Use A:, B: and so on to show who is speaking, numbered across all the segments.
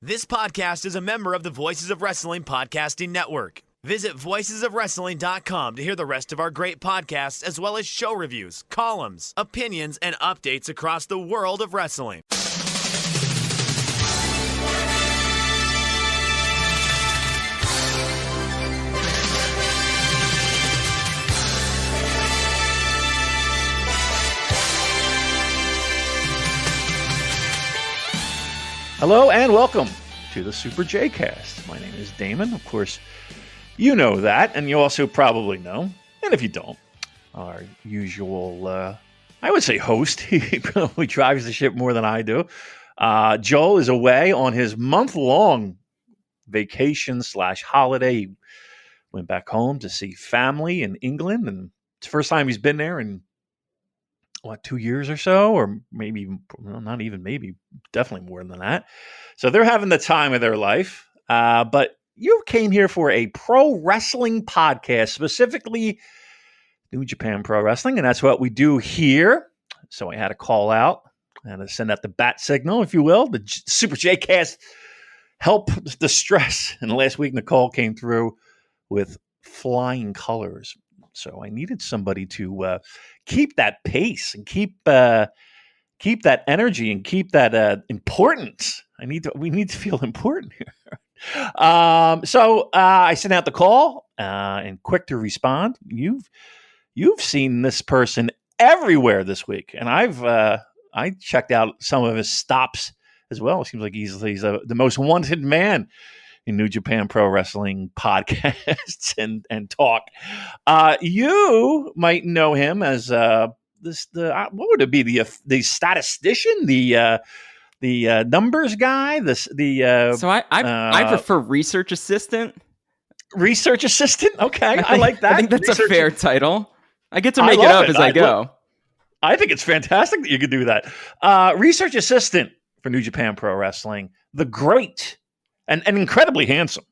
A: This podcast is a member of the Voices of Wrestling Podcasting Network. Visit voicesofwrestling.com to hear the rest of our great podcasts, as well as show reviews, columns, opinions, and updates across the world of wrestling.
B: Hello and welcome to the Super J-Cast. My name is Damon. Of course, you know that, and you also probably know, and if you don't, our usual, I would say host. He probably drives the ship more than I do. Joel is away on his month-long vacation / holiday. He went back home to see family in England, and it's the first time he's been there in 2 years or so, or maybe, well, not even maybe, definitely more than that. So they're having the time of their life. But you came here for a pro wrestling podcast, specifically New Japan Pro Wrestling, and that's what we do here. So I had to call out and send out the bat signal, if you will. The Super J-Cast help the stress. And last week, Nicole came through with flying colors. So I needed somebody to keep that pace and keep that energy and keep that importance. We need to feel important here. So I sent out the call and quick to respond. You've seen this person everywhere this week, and I checked out some of his stops as well. It seems like he's the most wanted man in New Japan Pro Wrestling podcasts and talk. You might know him as what would it be, the statistician, the numbers guy,
C: So I prefer research assistant.
B: Research assistant, okay, I like that.
C: I think that's a fair title. I get to make it up as I go.
B: I think it's fantastic that you could do that. Research assistant for New Japan Pro Wrestling, the great and incredibly handsome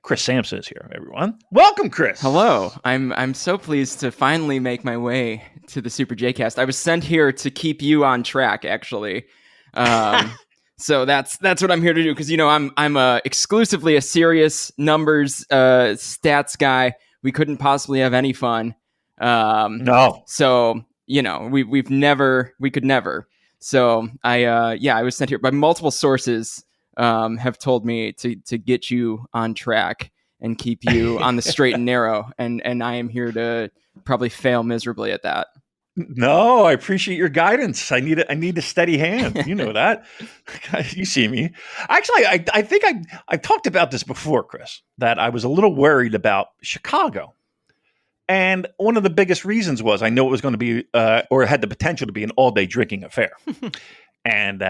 B: Chris Samsa is here, everyone. Welcome, Chris.
C: Hello. I'm so pleased to finally make my way to the Super J-Cast. I was sent here to keep you on track, actually. So that's what I'm here to do, because I'm exclusively a serious numbers stats guy. We couldn't possibly have any fun.
B: No.
C: So we could never. So I was sent here by multiple sources. Have told me to get you on track and keep you on the straight and narrow, and I am here to probably fail miserably at that.
B: No, I appreciate your guidance. I need a steady hand. You know that. You see me. Actually, I think I've talked about this before, Chris, that I was a little worried about Chicago. And one of the biggest reasons was I know it was going to be, or had the potential to be, an all-day drinking affair. And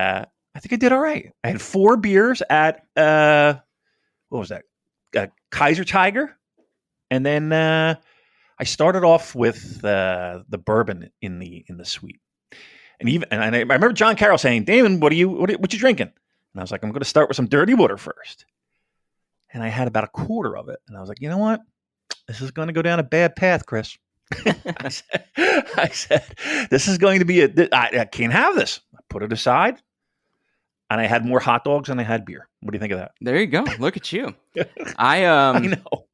B: I think I did all right. I had 4 beers at, what was that? Kaiser Tiger. And then I started off with the bourbon in the suite. And I remember John Carroll saying, "Damon, what you drinking?" And I was like, "I'm going to start with some dirty water first." And I had about a quarter of it. And I was like, "You know what? This is going to go down a bad path, Chris." I said, "This is going to be I can't have this." I put it aside. And I had more hot dogs than I had beer. What do you think of that?
C: There you go. Look at you.
B: I know.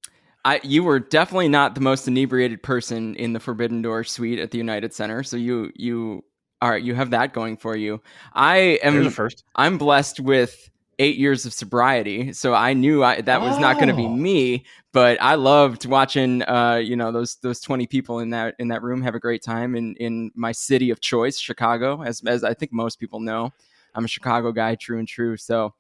C: You were definitely not the most inebriated person in the Forbidden Door suite at the United Center. So you have that going for you.
B: There's a first.
C: I'm blessed with 8 years of sobriety, so I knew that was not going to be me. But I loved watching, those 20 people in that room have a great time in my city of choice, Chicago, as I think most people know. I'm a Chicago guy, true and true. So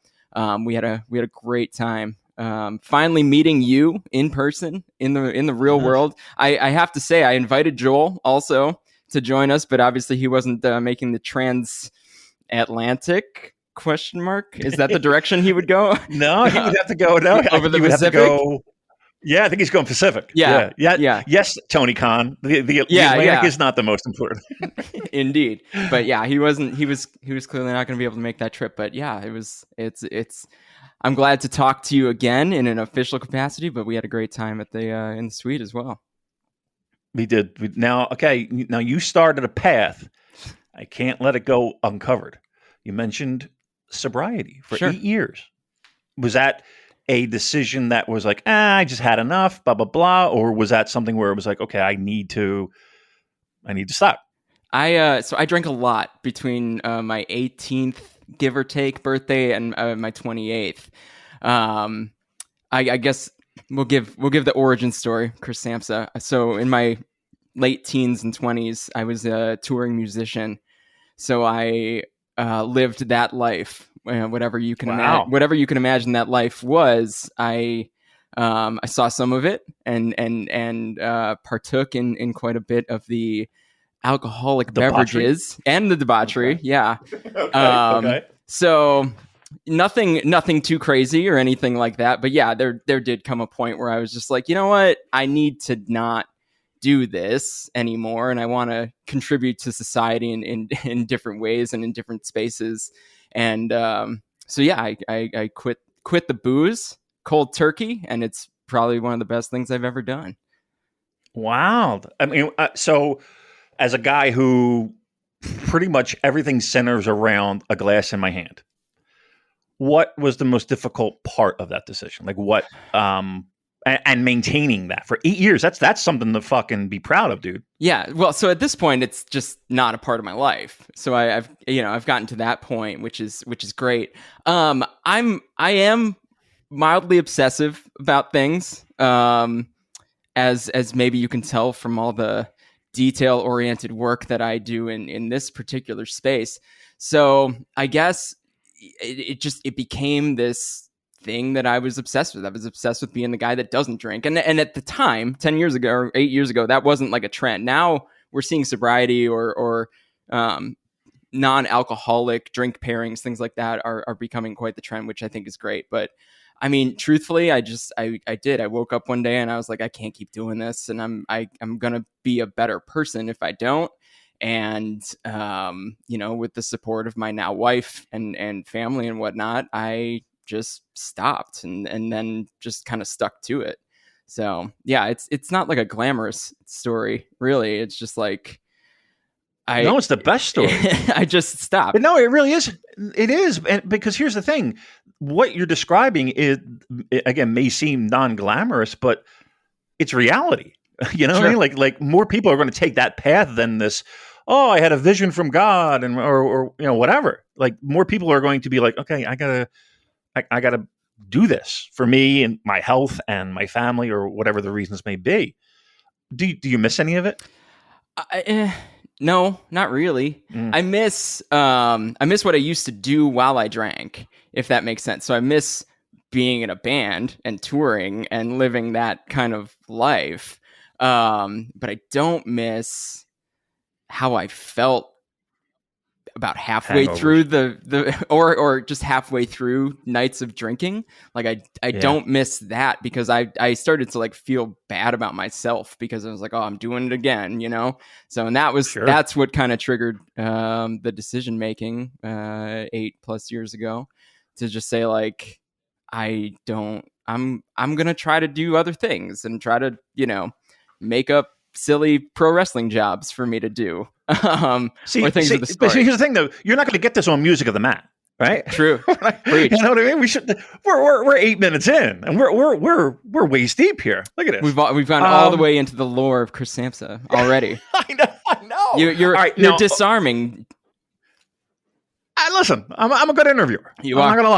C: we had a great time. Finally meeting you in person in the real world. I have to say, I invited Joel also to join us, but obviously he wasn't making the transatlantic ? Is that the direction he would go?
B: No, he would have to go. No,
C: over the Pacific.
B: Yeah, I think he's going Pacific.
C: Yeah.
B: Yes, Tony Khan. The Atlantic is not the most important.
C: Indeed, but yeah, he wasn't. He was clearly not going to be able to make that trip. But yeah, it's. I'm glad to talk to you again in an official capacity. But we had a great time at in the suite as well.
B: We did. Now you started a path. I can't let it go uncovered. You mentioned sobriety for 8 years. was that a decision that was like, I just had enough, blah, blah, blah? Or was that something where it was like, okay, I need to stop?
C: So I drank a lot between my 18th, give or take, birthday and my 28th. I guess we'll give the origin story, Chris Samsa. So in my late teens and 20s, I was a touring musician. So I lived that life, whatever you can imagine that life was. I saw some of it and partook in quite a bit of the alcoholic beverages and the debauchery. Okay. Yeah. Okay. So nothing too crazy or anything like that. But yeah, there did come a point where I was just like, you know what? I need to not do this anymore. And I want to contribute to society in different ways and in different spaces. And so yeah, I quit the booze cold turkey. And it's probably one of the best things I've ever done.
B: Wow. I mean, so as a guy who pretty much everything centers around a glass in my hand, what was the most difficult part of that decision? Like what, and maintaining that for 8 years, that's something to fucking be proud of, dude.
C: Yeah. Well, so at this point, it's just not a part of my life. So I've gotten to that point, which is great. I am mildly obsessive about things. As maybe you can tell from all the detail-oriented work that I do in this particular space. So I guess it became this thing that I was obsessed with. I was obsessed with being the guy that doesn't drink. And at the time, 10 years ago or 8 years ago, that wasn't like a trend. Now we're seeing sobriety or non-alcoholic drink pairings, things like that are becoming quite the trend, which I think is great. But I mean, truthfully, I woke up one day and I was like, I can't keep doing this. And I'm going to be a better person if I don't. And, with the support of my now wife and family and whatnot, I just stopped and then just kind of stuck to it. So yeah, it's not like a glamorous story, really. It's just like,
B: no, it's the best story.
C: I just stopped.
B: But no, it really is. It is. And because here's the thing, what you're describing again, may seem non-glamorous, but it's reality. You know what I mean? Like more people are going to take that path than this, oh, I had a vision from God or whatever. Like more people are going to be like, okay, I gotta do this for me and my health and my family or whatever the reasons may be. Do you miss any of it?
C: No, not really. I miss what I used to do while I drank, if that makes sense. So I miss being in a band and touring and living that kind of life. But I don't miss how I felt about halfway through or just halfway through nights of drinking. Like I don't miss that because I started to like feel bad about myself because I was like, oh, I'm doing it again, So, and that's what kind of triggered the decision making 8+ years ago to just say like, I'm going to try to do other things and try to, make up silly pro wrestling jobs for me to do. Or things of the story.
B: But here's the thing, though: you're not going to get this on Music of the Mat, right?
C: True.
B: You know what I mean? We should. We're 8 minutes in, and we're waist deep here. Look at this.
C: We've gone all the way into the lore of Chris Samsa already.
B: I know.
C: You're disarming.
B: Listen, I'm a good interviewer. I'm not going to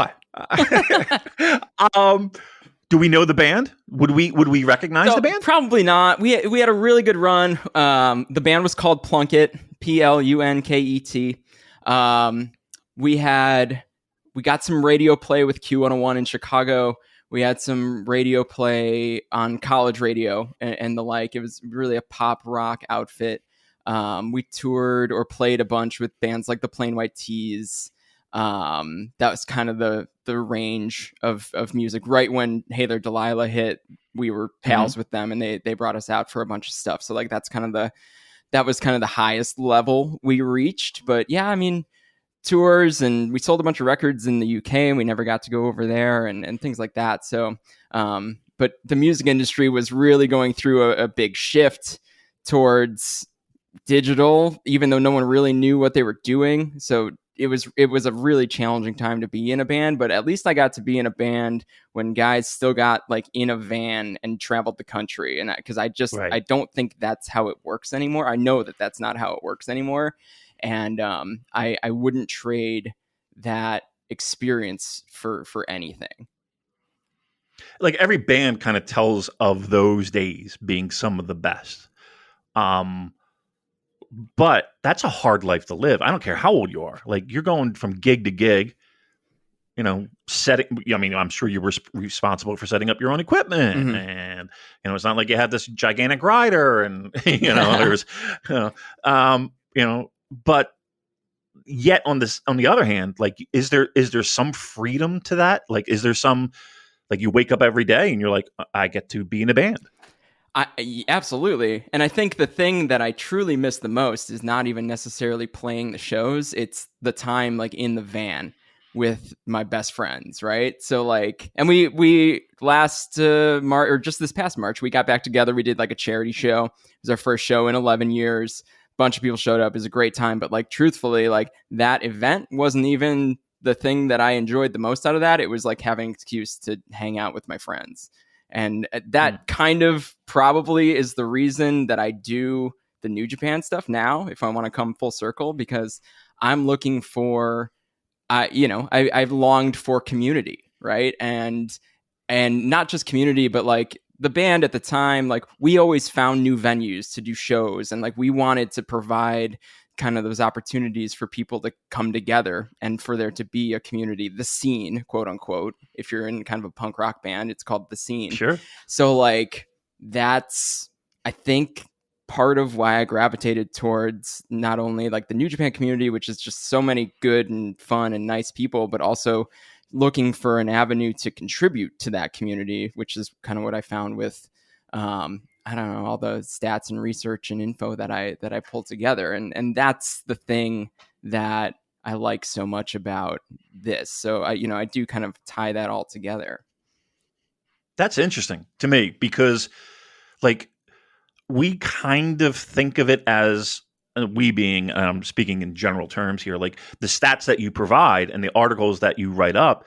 B: lie. Do we know the band? Would we recognize the band?
C: Probably not. We had a really good run. The band was called Plunkett, Plunket. We got some radio play with Q101 in Chicago. We had some radio play on college radio and the like. It was really a pop rock outfit. We toured or played a bunch with bands like the Plain White T's. That was kind of the range of music. Right when Hey There Delilah hit, we were pals with them and they brought us out for a bunch of stuff. So like that was kind of the highest level we reached. But yeah, I mean, tours, and we sold a bunch of records in the UK and we never got to go over there and things like that. So but the music industry was really going through a big shift towards digital, even though no one really knew what they were doing. So it was a really challenging time to be in a band, but at least I got to be in a band when guys still got like in a van and traveled the country. And because I don't think that's how it works anymore. I know that that's not how it works anymore. And I wouldn't trade that experience for anything.
B: Like every band kind of tells of those days being some of the best. But that's a hard life to live. I don't care how old you are. Like you're going from gig to gig, I'm sure you were responsible for setting up your own equipment. Mm-hmm. And, it's not like you had this gigantic rider and, there's, but yet on the other hand, like, is there some freedom to that? Like, is there some, like you wake up every day and you're like, I get to be in a band.
C: Absolutely. And I think the thing that I truly miss the most is not even necessarily playing the shows. It's the time like in the van with my best friends. Right. So like, and we last March, or just this past March, we got back together. We did like a charity show. It was our first show in 11 years. A bunch of people showed up. It was a great time. But like, truthfully, like that event wasn't even the thing that I enjoyed the most out of that. It was like having an excuse to hang out with my friends. And that kind of probably is the reason that I do the New Japan stuff now, if I want to come full circle, because I'm looking for, I've longed for community, right? And not just community, but like the band at the time, like we always found new venues to do shows, and like we wanted to provide kind of those opportunities for people to come together and for there to be a community, the scene, quote unquote. If you're in kind of a punk rock band, it's called the scene.
B: Sure.
C: So like that's, I think, part of why I gravitated towards not only like the New Japan community, which is just so many good and fun and nice people, but also looking for an avenue to contribute to that community, which is kind of what I found with I don't know, all the stats and research and info that I pulled together. And that's the thing that I like so much about this. So I do kind of tie that all together.
B: That's interesting to me because like we kind of think of it as we being, speaking in general terms here, like the stats that you provide and the articles that you write up.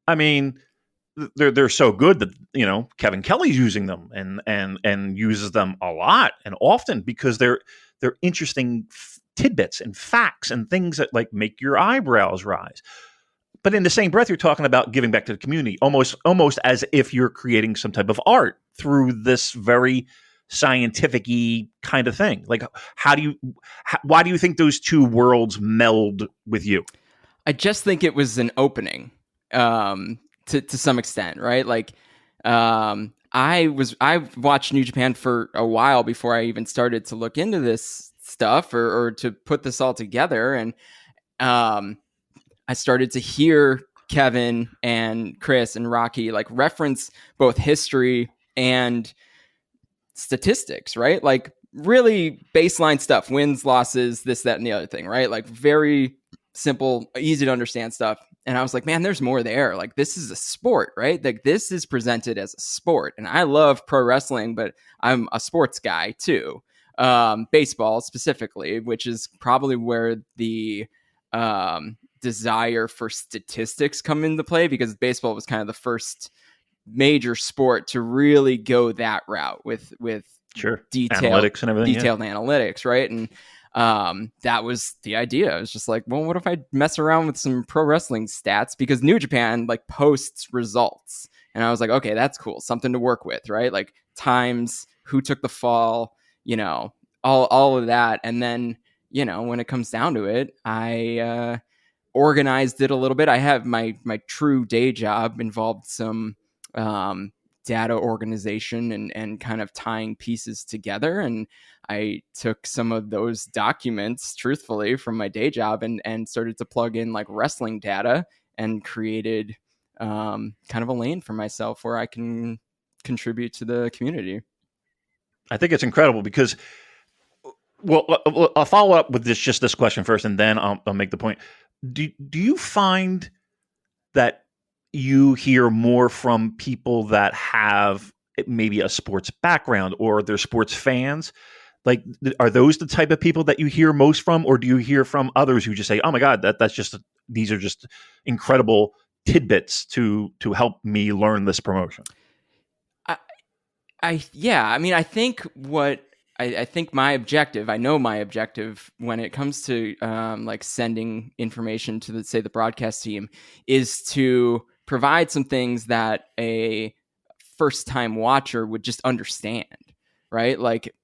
B: I mean, they're so good that Kevin Kelly's using them and uses them a lot and often because they're interesting tidbits and facts and things that like make your eyebrows rise. But in the same breath, you're talking about giving back to the community, almost as if you're creating some type of art through this very scientific-y kind of thing. Like, why do you think those two worlds meld with you?
C: I just think it was an opening. To some extent, right? Like, I've watched New Japan for a while before I even started to look into this stuff or to put this all together. And I started to hear Kevin and Chris and Rocky like reference both history and statistics, right? Like really baseline stuff, wins, losses, this, that, and the other thing, right? Like very simple, easy to understand stuff. And I was like, man, there's more there. Like, this is a sport, right? Like, this is presented as a sport. And I love pro wrestling, but I'm a sports guy too. Baseball specifically, which is probably where the desire for statistics come into play, because baseball was kind of the first major sport to really go that route with
B: sure.
C: detailed
B: analytics and everything,
C: detailed analytics, right? And that was the idea. It was just like, well, what if I mess around with some pro wrestling stats? Because New Japan like posts results. And I was like, okay, that's cool. Something to work with, right? Like times, who took the fall, all of that. And then, when it comes down to it, I organized it a little bit. I have my true day job involved some data organization and kind of tying pieces together. And I took some of those documents, truthfully, from my day job and started to plug in like wrestling data and created kind of a lane for myself where I can contribute to the community.
B: I think it's incredible because, well, I'll follow up with this question first, and then I'll make the point. Do you find that you hear more from people that have maybe a sports background or they're sports fans? Like, are those the type of people that you hear most from, or do you hear from others who just say, "Oh my God, these are just incredible tidbits to help me learn this promotion"?
C: I think I think my objective, I know my objective when it comes to like sending information to the broadcast team, is to provide some things that a first time watcher would just understand, right? Like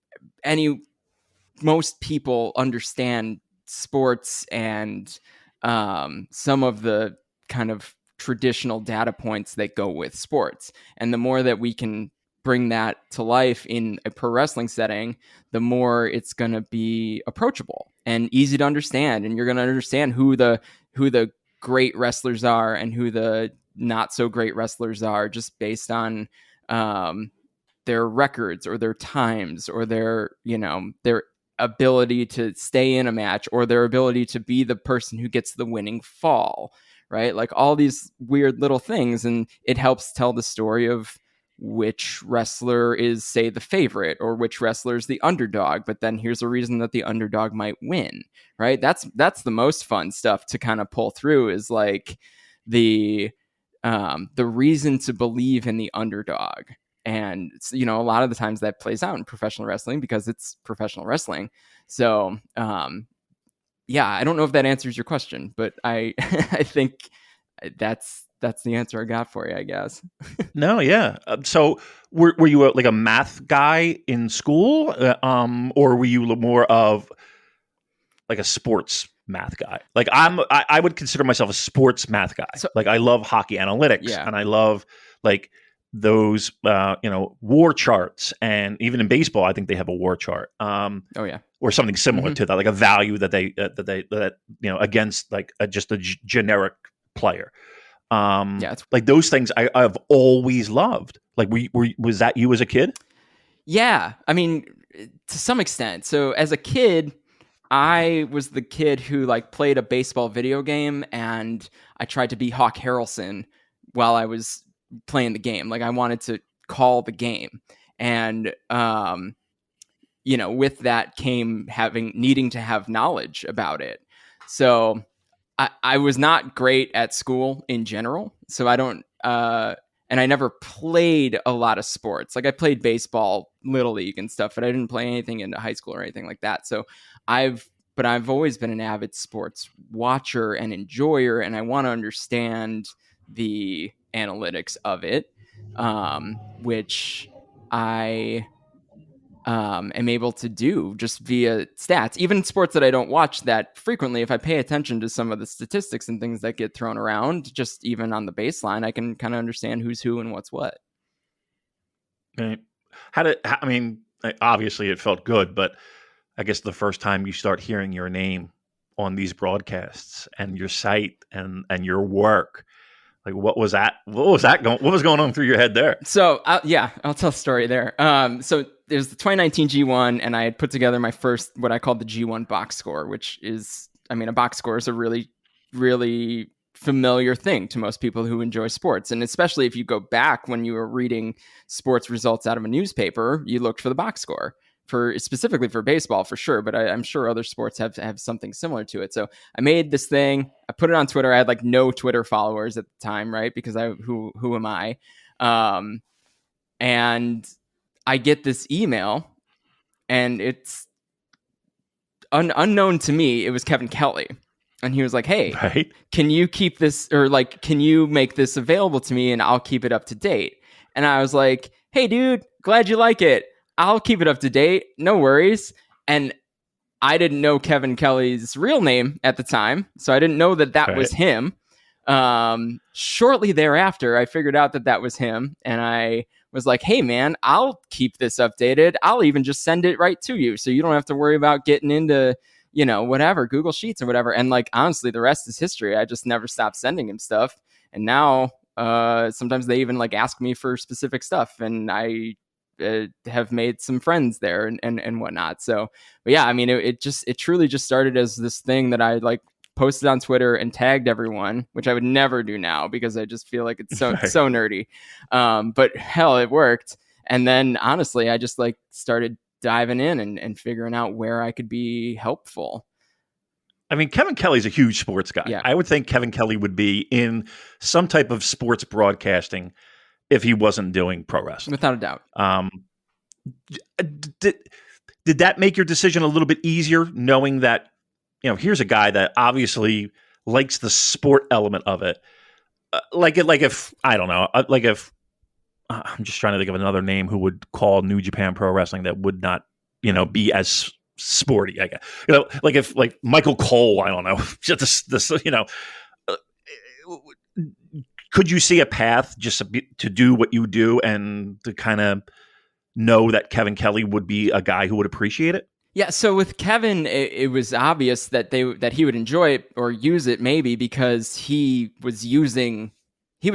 C: most people understand sports and some of the kind of traditional data points that go with sports. And the more that we can bring that to life in a pro wrestling setting, the more it's going to be approachable and easy to understand. And you're going to understand who the great wrestlers are and who the not so great wrestlers are, just based on their records or their times or their ability to stay in a match or their ability to be the person who gets the winning fall, right? Like all these weird little things. And it helps tell the story of which wrestler is, say, the favorite or which wrestler is the underdog. But then here's a reason that the underdog might win, right? That's the most fun stuff to kind of pull through, is like the reason to believe in the underdog. And, a lot of the times that plays out in professional wrestling because it's professional wrestling. So, I don't know if that answers your question, but I think that's the answer I got for you, I guess.
B: No, yeah. So were you like a math guy in school, or were you more of like a sports math guy? Like I would consider myself a sports math guy.
C: So,
B: like I love hockey analytics, and I love like those war charts, and even in baseball I think they have a war chart or something similar to that, like a value that they against like just a generic player. Like those things I've always loved. Like was that you as a kid?
C: Yeah, I mean, to some extent. So as a kid, I was the kid who like played a baseball video game, and I tried to be Hawk Harrelson while I was playing the game. Like I wanted to call the game, and with that came needing to have knowledge about it. So I was not great at school in general, so I don't and I never played a lot of sports. Like I played baseball, little league and stuff, but I didn't play anything into high school or anything like that. So I've always been an avid sports watcher and enjoyer, and I want to understand the analytics of it, which I am able to do just via stats. Even sports that I don't watch that frequently, if I pay attention to some of the statistics and things that get thrown around, just even on the baseline, I can kind of understand who's who and what's what.
B: Right. Obviously it felt good, but I guess the first time you start hearing your name on these broadcasts and your site and your work, like what was going on through your head there?
C: So I'll tell a story there. So there's the 2019 G1, and I had put together my first, what I called the G1 box score, which is, a box score is a really, really familiar thing to most people who enjoy sports. And especially if you go back when you were reading sports results out of a newspaper, you looked for the box score. Specifically for baseball, for sure, but I'm sure other sports have something similar to it. So I made this thing, I put it on Twitter. I had like no Twitter followers at the time, right? Because who am I? And I get this email, and it's unknown to me. It was Kevin Kelly, and he was like, "Hey,
B: right,
C: can you keep this, or like, can you make this available to me, and I'll keep it up to date?" And I was like, "Hey, dude, glad you like it. I'll keep it up to date. No worries." And I didn't know Kevin Kelly's real name at the time, so I didn't know that was him. Shortly thereafter, I figured out that was him, and I was like, "Hey, man, I'll keep this updated. I'll even just send it right to you, so you don't have to worry about getting into, whatever, Google Sheets or whatever." And like, honestly, the rest is history. I just never stopped sending him stuff, and now sometimes they even like ask me for specific stuff, and I have made some friends there and whatnot. So, but yeah, it truly just started as this thing that I like posted on Twitter and tagged everyone, which I would never do now because I just feel like it's so nerdy. But hell, it worked. And then honestly, I just like started diving in and figuring out where I could be helpful.
B: I mean, Kevin Kelly's a huge sports guy.
C: Yeah.
B: I would think Kevin Kelly would be in some type of sports broadcasting if he wasn't doing pro wrestling.
C: Without a doubt.
B: Did that make your decision a little bit easier, knowing that, here's a guy that obviously likes the sport element of it? If I'm just trying to think of another name who would call New Japan Pro Wrestling that would not, be as sporty, I guess. If Michael Cole, I don't know, just this, could you see a path just to do what you do and to kind of know that Kevin Kelly would be a guy who would appreciate it?
C: Yeah, so with Kevin, it was obvious that he would enjoy it or use it, maybe because he was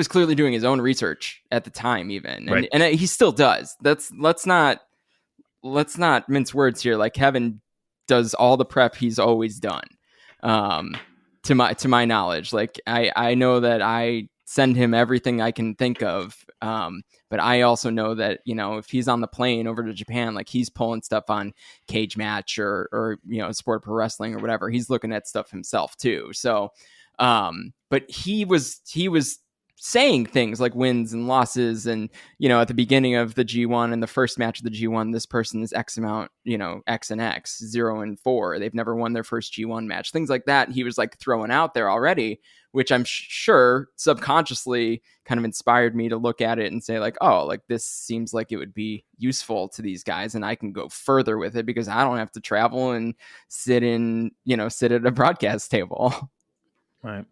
C: clearly doing his own research at the time, even,
B: right.
C: And he still does. Let's not mince words here. Like, Kevin does all the prep he's always done, to my knowledge. Like, I know that I send him everything I can think of. But I also know that, if he's on the plane over to Japan, like, he's pulling stuff on Cage Match or Sport Pro Wrestling or whatever. He's looking at stuff himself too. So, but he was saying things like wins and losses, and at the beginning of the G1 and the first match of the G1, this person is X amount, X and X, 0-4. They've never won their first G1 match, things like that. He was like throwing out there already, which I'm sure subconsciously kind of inspired me to look at it and say, like, oh, like, this seems like it would be useful to these guys, and I can go further with it because I don't have to travel and sit at a broadcast table.
B: Right.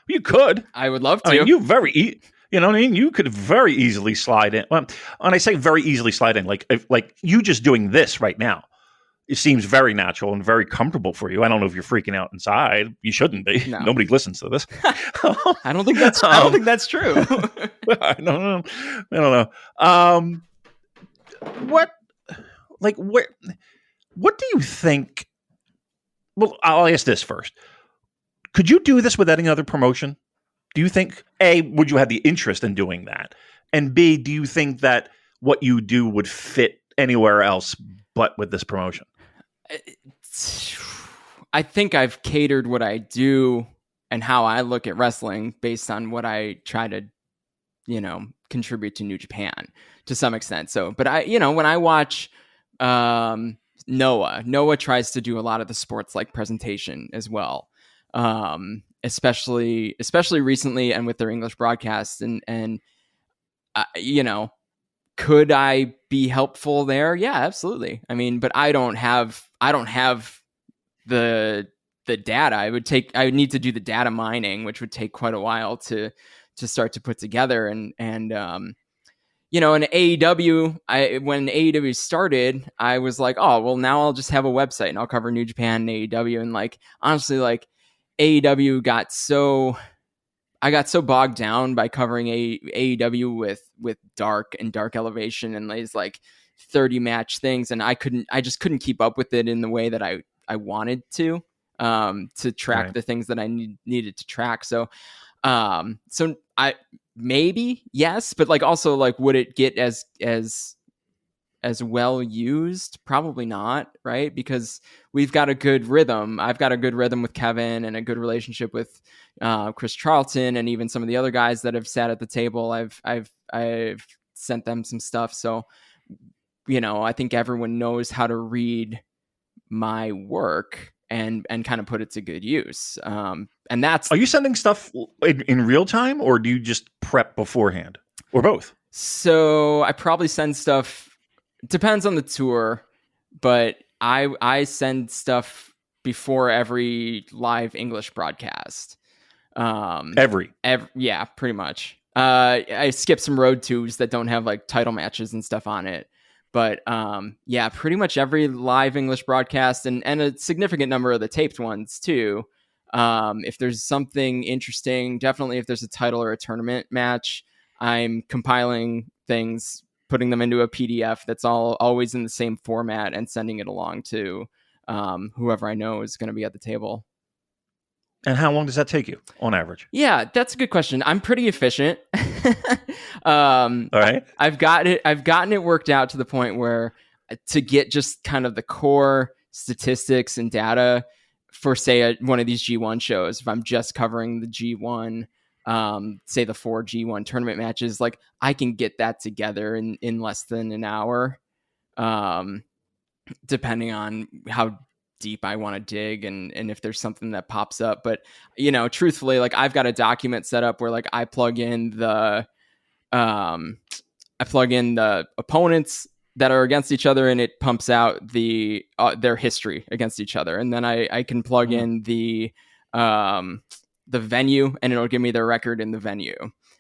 B: You could.
C: I would love to.
B: I mean, you could very easily slide in. Well, when I say very easily slide in, like you just doing this right now, it seems very natural and very comfortable for you. I don't know if you're freaking out inside. You shouldn't be. No. Nobody listens to this.
C: I don't think that's true.
B: I don't know. What do you think? Well, I'll ask this first. Could you do this with any other promotion? Do you think, A, would you have the interest in doing that? And B, do you think that what you do would fit anywhere else but with this promotion?
C: I think I've catered what I do and how I look at wrestling based on what I try to, contribute to New Japan to some extent. So, but when I watch Noah tries to do a lot of the sports-like presentation as well. Especially recently and with their English broadcasts and could I be helpful there? Yeah, absolutely. I mean, but I don't have the data. I would need to do the data mining, which would take quite a while to start to put together. And in AEW, when AEW started, I was like, oh, well, now I'll just have a website and I'll cover New Japan and AEW. And like, honestly, like, AEW I got so bogged down by covering AEW with Dark and Dark Elevation and these like 30 match things, and I just couldn't keep up with it in the way that I wanted to track
B: right.
C: the things that I needed to track. So I maybe yes, but like also like would it get as well used? Probably not, right? Because we've got a good rhythm. I've got a good rhythm with Kevin and a good relationship with Chris Charlton and even some of the other guys that have sat at the table. I've sent them some stuff. So, I think everyone knows how to read my work and kind of put it to good use. And that's...
B: Are you sending stuff in real time, or do you just prep beforehand, or both?
C: So I probably send stuff... Depends on the tour, but I send stuff before every live English broadcast. Yeah, pretty much. I skip some road tours that don't have like title matches and stuff on it. But yeah, pretty much every live English broadcast and a significant number of the taped ones too. If there's something interesting, definitely if there's a title or a tournament match, I'm compiling things, putting them into a PDF that's always in the same format and sending it along to whoever I know is going to be at the table.
B: And how long does that take you on average?
C: Yeah, that's a good question. I'm pretty efficient.
B: All right.
C: I've gotten it worked out to the point where to get just kind of the core statistics and data for, say, one of these G1 shows, if I'm just covering the G1, say the 4 G1 tournament matches, like I can get that together in less than an hour, depending on how deep I want to dig and if there's something that pops up. But, you know, truthfully, like I've got a document set up where like I plug in the opponents that are against each other, and it pumps out their history against each other. And then I can plug in the venue, and it'll give me their record in the venue,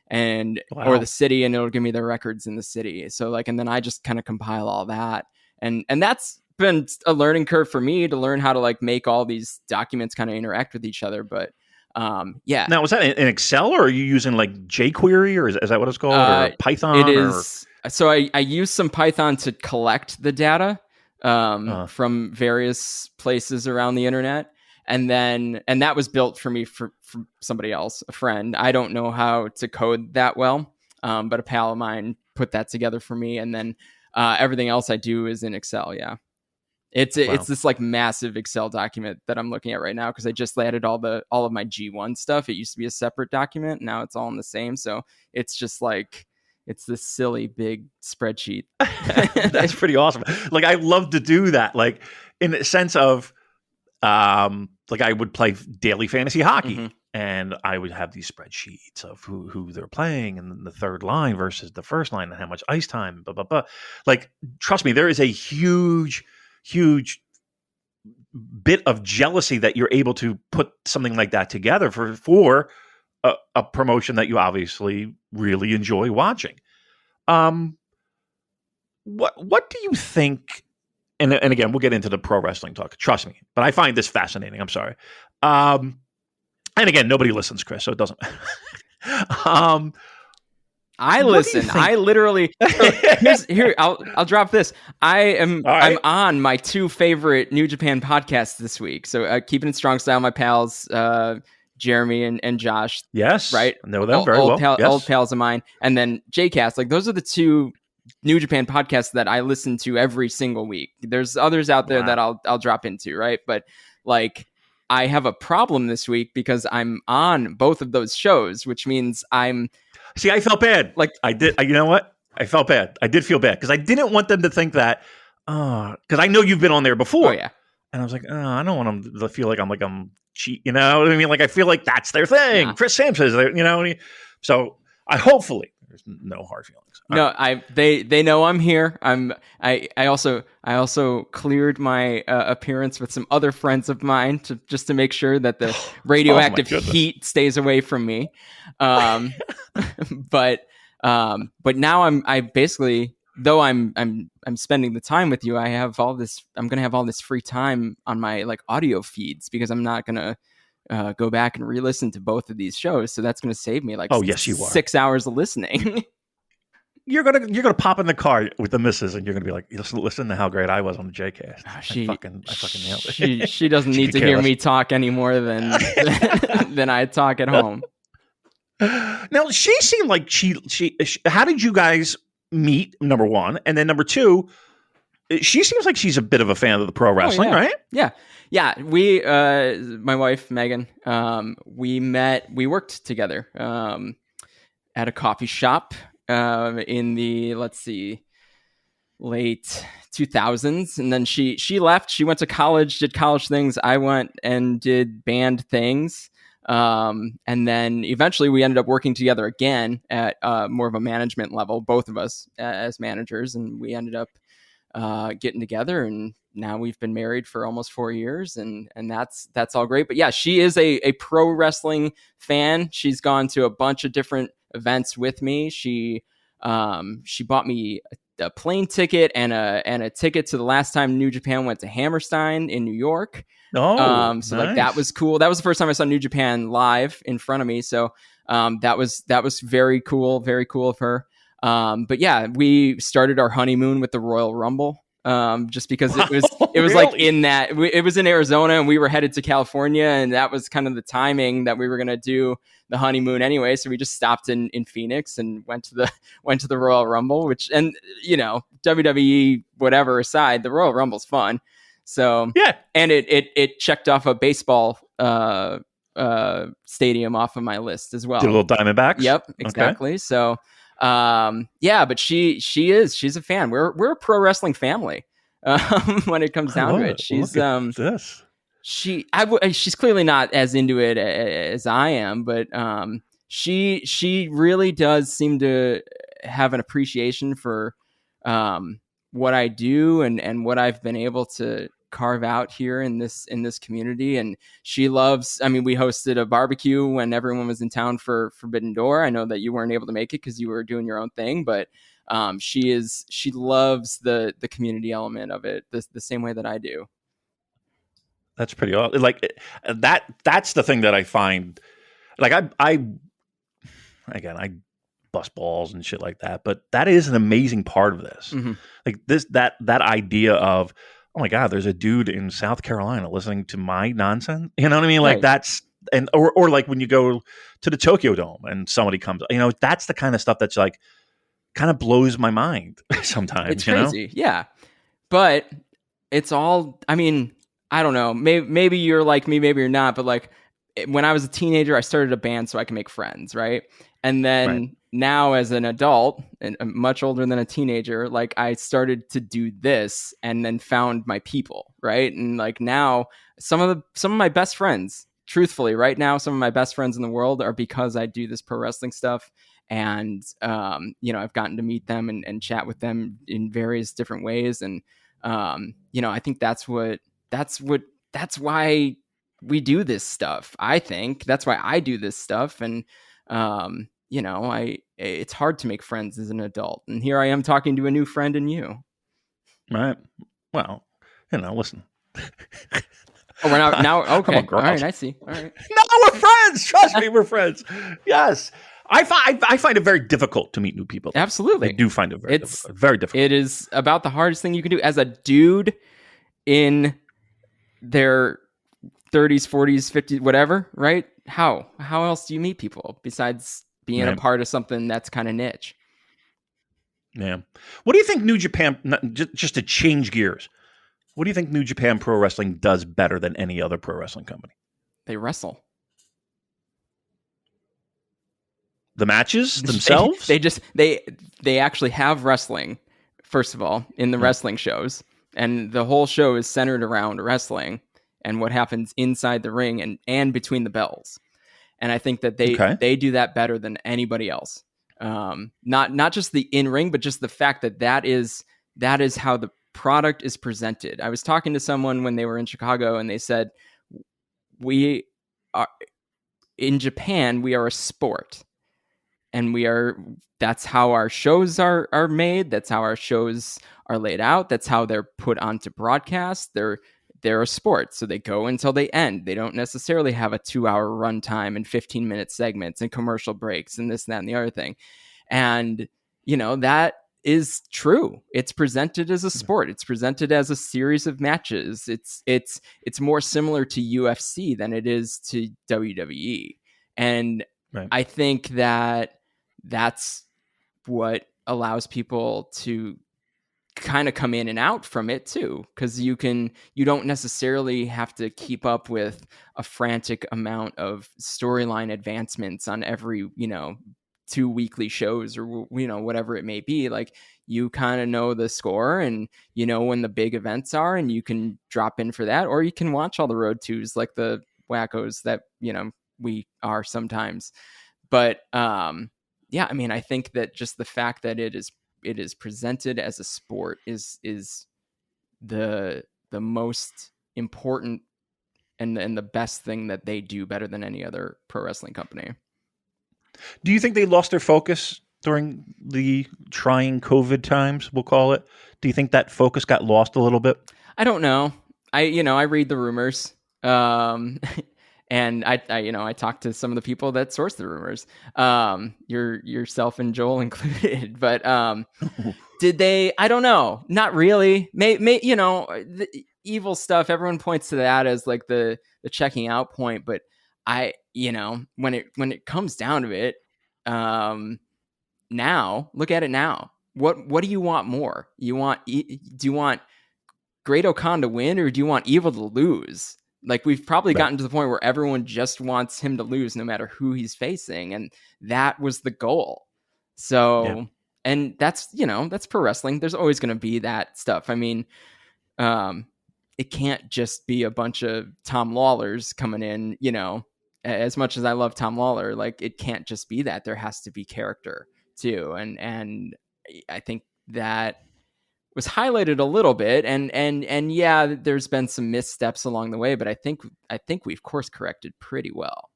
C: and or the city, and it'll give me their records in the city. So like, and then I just kind of compile all that. And that's been a learning curve for me to learn how to like make all these documents kind of interact with each other. But yeah.
B: Now, was that in Excel, or are you using like jQuery, or is that what it's called? Or Python?
C: It is. So I use some Python to collect the data from various places around the internet. And that was built for me for somebody else, a friend. I don't know how to code that well, but a pal of mine put that together for me. And then everything else I do is in Excel. Yeah. It's this like massive Excel document that I'm looking at right now, because I just added all of my G1 stuff. It used to be a separate document. Now it's all in the same. So it's just like, it's this silly big spreadsheet.
B: That's pretty awesome. Like I love to do that. Like in the sense of, like I would play daily fantasy hockey, and I would have these spreadsheets of who they're playing, and then the third line versus the first line, and how much ice time, blah, blah, blah. Like, trust me, there is a huge bit of jealousy that you're able to put something like that together for a promotion that you obviously really enjoy watching. What do you think? And again, we'll get into the pro wrestling talk. Trust me, but I find this fascinating. I'm sorry. And again, nobody listens, Chris, so it doesn't matter.
C: I listen. I literally. Here, I'll drop this. I'm on my 2 favorite New Japan podcasts this week. So Keeping It Strong Style, my pals, Jeremy and Josh.
B: Yes,
C: right.
B: I know them very well.
C: Old pals of mine, and then JCast. Like those are the 2 New Japan podcasts that I listen to every single week. There's others out there that I'll drop into, right? But like, I have a problem this week because I'm on both of those shows, which means See, I felt bad.
B: Like I did. You know what? I felt bad. I did feel bad because I didn't want them to think that. Because I know you've been on there before.
C: Oh yeah.
B: And I was like, I don't want them to feel like I'm cheat. You know what I mean? Like I feel like that's their thing. Nah. Chris Samsa is there. You know. So I hopefully there's no hard feelings.
C: They know I'm here. I also cleared my appearance with some other friends of mine just to make sure that the radioactive heat stays away from me. But now I basically, though I'm spending the time with you, I'm gonna have all this free time on my like audio feeds, because I'm not gonna go back and re-listen to both of these shows. So that's gonna save me like 6 hours of listening.
B: You're gonna pop in the car with the missus, and you're gonna be like, listen to how great I was on the JCast. I fucking nailed it.
C: She doesn't need to hear me talk any more than I talk at home.
B: Now she seemed like she. How did you guys meet? Number one, and then number two, she seems like she's a bit of a fan of the pro wrestling, right?
C: Yeah. We, my wife Megan, we worked together at a coffee shop. In the late 2000s, and then she left. She went to college, did college things. I went and did band things, and then eventually we ended up working together again at more of a management level, both of us as managers, and we ended up getting together, and now we've been married for almost 4 years, and that's all great. But yeah, she is a pro wrestling fan. She's gone to a bunch of different events with me. She bought me a plane ticket and a ticket to the last time New Japan went to Hammerstein in New York. So nice. Like that was cool. That was the first time I saw New Japan live in front of me. So that was very cool of her. But yeah, we started our honeymoon with the Royal Rumble just because it was
B: Really?
C: like it was in Arizona and we were headed to California, and that was kind of the timing that we were going to do the honeymoon anyway. So we just stopped in Phoenix and went to the Royal Rumble, which, and WWE whatever aside, the Royal Rumble's fun. So
B: yeah,
C: and it checked off a baseball stadium off of my list as well.
B: the little Diamondbacks.
C: Yep, exactly. Okay. So but she's a fan. We're a pro wrestling family when it comes down to it. She's
B: this.
C: She's clearly not as into it as I am, but she really does seem to have an appreciation for what I do and what I've been able to carve out here in this community. And she loves, I mean, we hosted a barbecue when everyone was in town for Forbidden Door. I know that you weren't able to make it because you were doing your own thing, but she loves the community element of it the same way that I do.
B: That's pretty awesome. Like that's the thing that I find, like I bust balls and shit like that, but that is an amazing part of this. Mm-hmm. Like that idea of, oh my God, there's a dude in South Carolina listening to my nonsense. You know what I mean? Like right. That's, and, or like when you go to the Tokyo Dome and somebody comes, that's the kind of stuff that's like, kind of blows my mind sometimes.
C: It's crazy. Yeah. But it's all, I mean, I don't know. Maybe you're like me, maybe you're not. But like when I was a teenager, I started a band so I can make friends, right? And then now as an adult and much older than a teenager, like I started to do this and then found my people, right? And like now some of my best friends, truthfully, right now, some of my best friends in the world are because I do this pro wrestling stuff. And, I've gotten to meet them and chat with them in various different ways. And, I think that's why we do this stuff. I think that's why I do this stuff. And, it's hard to make friends as an adult. And here I am talking to a new friend in you.
B: Right. Well, listen.
C: Oh, we're now okay. All right, I see. All right.
B: No, we're friends. Trust me, we're friends. Yes. I find it very difficult to meet new people.
C: Absolutely.
B: I do find it very difficult.
C: It is about the hardest thing you can do as a dude in their 30s, 40s, 50s, whatever, right? How else do you meet people besides being a part of something that's kind of niche?
B: Yeah. What do you think New Japan, just to change gears, what do you think New Japan Pro Wrestling does better than any other pro wrestling company?
C: They wrestle.
B: The matches themselves?
C: They actually have wrestling, first of all, in the wrestling shows. And the whole show is centered around wrestling and what happens inside the ring and between the bells. And I think that they do that better than anybody else. Not just the in-ring, but just the fact that is how the product is presented. I was talking to someone when they were in Chicago and they said, we are in Japan, we are a sport. And that's how our shows are made. That's how our shows are laid out. That's how they're put onto broadcast. They're a sport. So they go until they end. They don't necessarily have a 2-hour runtime and 15-minute segments and commercial breaks and this, that, and the other thing. And, that is true. It's presented as a sport. It's presented as a series of matches. It's more similar to UFC than it is to WWE. And I think that's what allows people to kind of come in and out from it too, because you don't necessarily have to keep up with a frantic amount of storyline advancements on every 2 weekly shows or whatever it may be. Like you kind of know the score and when the big events are, and you can drop in for that, or you can watch all the road twos like the wackos that we are sometimes. But I mean, I think that just the fact that it is presented as a sport is the most important and the best thing that they do better than any other pro wrestling company.
B: Do you think they lost their focus during the trying COVID times, we'll call it? Do you think that focus got lost a little bit?
C: I don't know. I read the rumors. And I talked to some of the people that source the rumors, yourself and Joel included. But did they? I don't know. Not really. May the evil stuff. Everyone points to that as like the checking out point. But when it comes down to it, now look at it now. What do you want more? Do you want Great-O-Khan to win, or do you want Evil to lose? Like, we've probably gotten to the point where everyone just wants him to lose no matter who he's facing. And that was the goal. So, and that's pro wrestling. There's always going to be that stuff. I mean, it can't just be a bunch of Tom Lawlers coming in, as much as I love Tom Lawler, like, it can't just be that. There has to be character too. And I think that was highlighted a little bit, and yeah, there's been some missteps along the way, but I think we've course corrected pretty well.